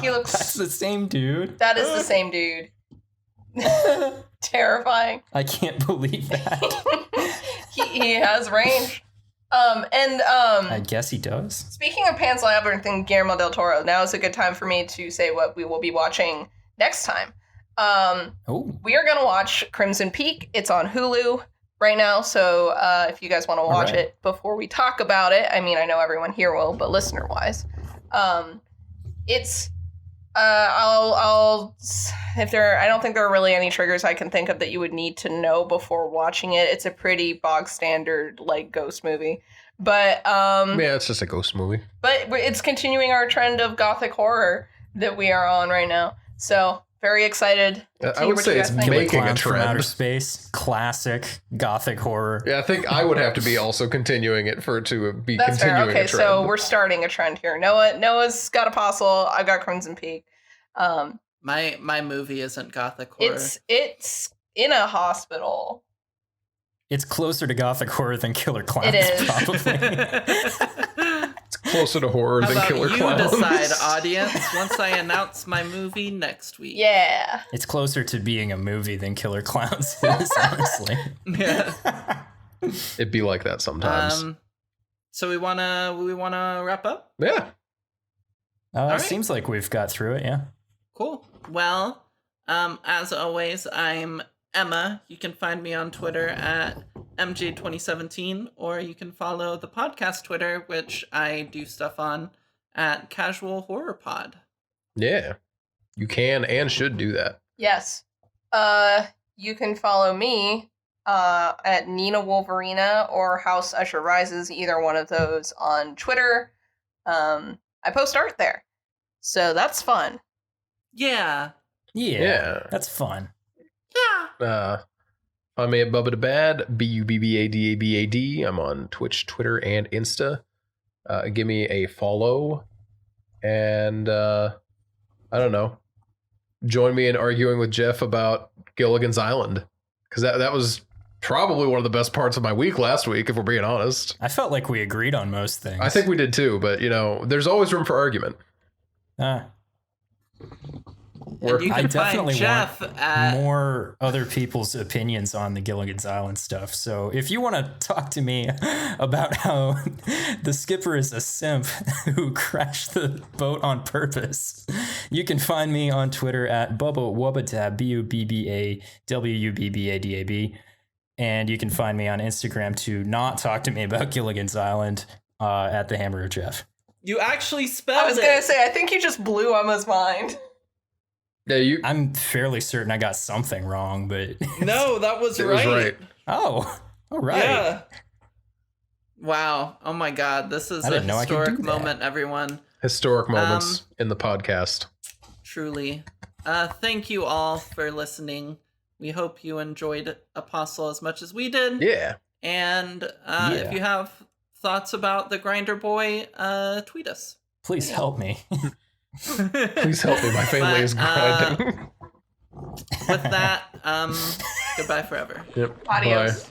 He looks. That's the same dude. That is the same dude. Terrifying. I can't believe that. He has range. I guess he does. Speaking of Pan's Labyrinth and Guillermo del Toro, now is a good time for me to say what we will be watching next time. Oh, We are going to watch Crimson Peak. It's on Hulu right now, so if you guys want to watch right. it before we talk about it, I mean, I know everyone here will, but listener-wise, it's I'll I don't think there are really any triggers I can think of that you would need to know before watching it. It's a pretty bog standard like ghost movie, but Yeah, it's just a ghost movie. but it's continuing our trend of gothic horror that we are on right now. So Very excited. to I hear would what say you it's guys think. Killer making a Clowns from Outer trend. Space, classic gothic horror. Yeah, I think I would have to be also continuing it for it to be That's fair. continuing Okay, a trend. so we're starting a trend here. Noah's got Apostle. I got Crimson Peak. My movie isn't gothic horror. It's in a hospital. It's closer to gothic horror than Killer Clowns, It is. probably. It's closer to horror How than about Killer you Clowns. decide, audience, once I announce my movie next week. Yeah. It's closer to being a movie than Killer Clowns is, honestly. Yeah. It'd be like that sometimes. So we wanna wrap up? Yeah. right. Seems like we've got through it, yeah. Cool. Well, as always, I'm Emma. You can find me on Twitter at MJ2017, or you can follow the podcast Twitter, which I do stuff on, at Casual Horror Pod. Yeah. You can and should do that. Yes. You can follow me at Nina Wolverina or House Usher Rises, either one of those on Twitter. I post art there. So that's fun. Yeah. Yeah. That's fun. Yeah. Find me at Bubba the Bad, BUBBADABAD. I'm on Twitch, Twitter, and Insta. Give me a follow. And I don't know. Join me in arguing with Jeff about Gilligan's Island. Because that was probably one of the best parts of my week last week, if we're being honest. I felt like we agreed on most things. I think we did too, but there's always room for argument. And you I can find definitely Jeff want at more other people's opinions on the Gilligan's Island stuff. So if you want to talk to me about how the skipper is a simp who crashed the boat on purpose, you can find me on Twitter at Bubba Wubbatab, BUBBAWUBBADAB. And you can find me on Instagram to not talk to me about Gilligan's Island at the Hammer of Jeff. You actually spelled I was going to say, I think you just blew Emma's mind. Yeah, I'm fairly certain I got something wrong, but No, that was it right. was right. oh, all right. Yeah. Wow. Oh my God. This is I a didn't know I could do historic that. moment, everyone. Historic moments in the podcast. Truly. Thank you all for listening. We hope you enjoyed Apostle as much as we did. Yeah. And Yeah. if you have thoughts about the Grinder Boy, tweet us. Please help me. Please help me. My family is grinding. With that, goodbye forever. Yep. Adios. Bye.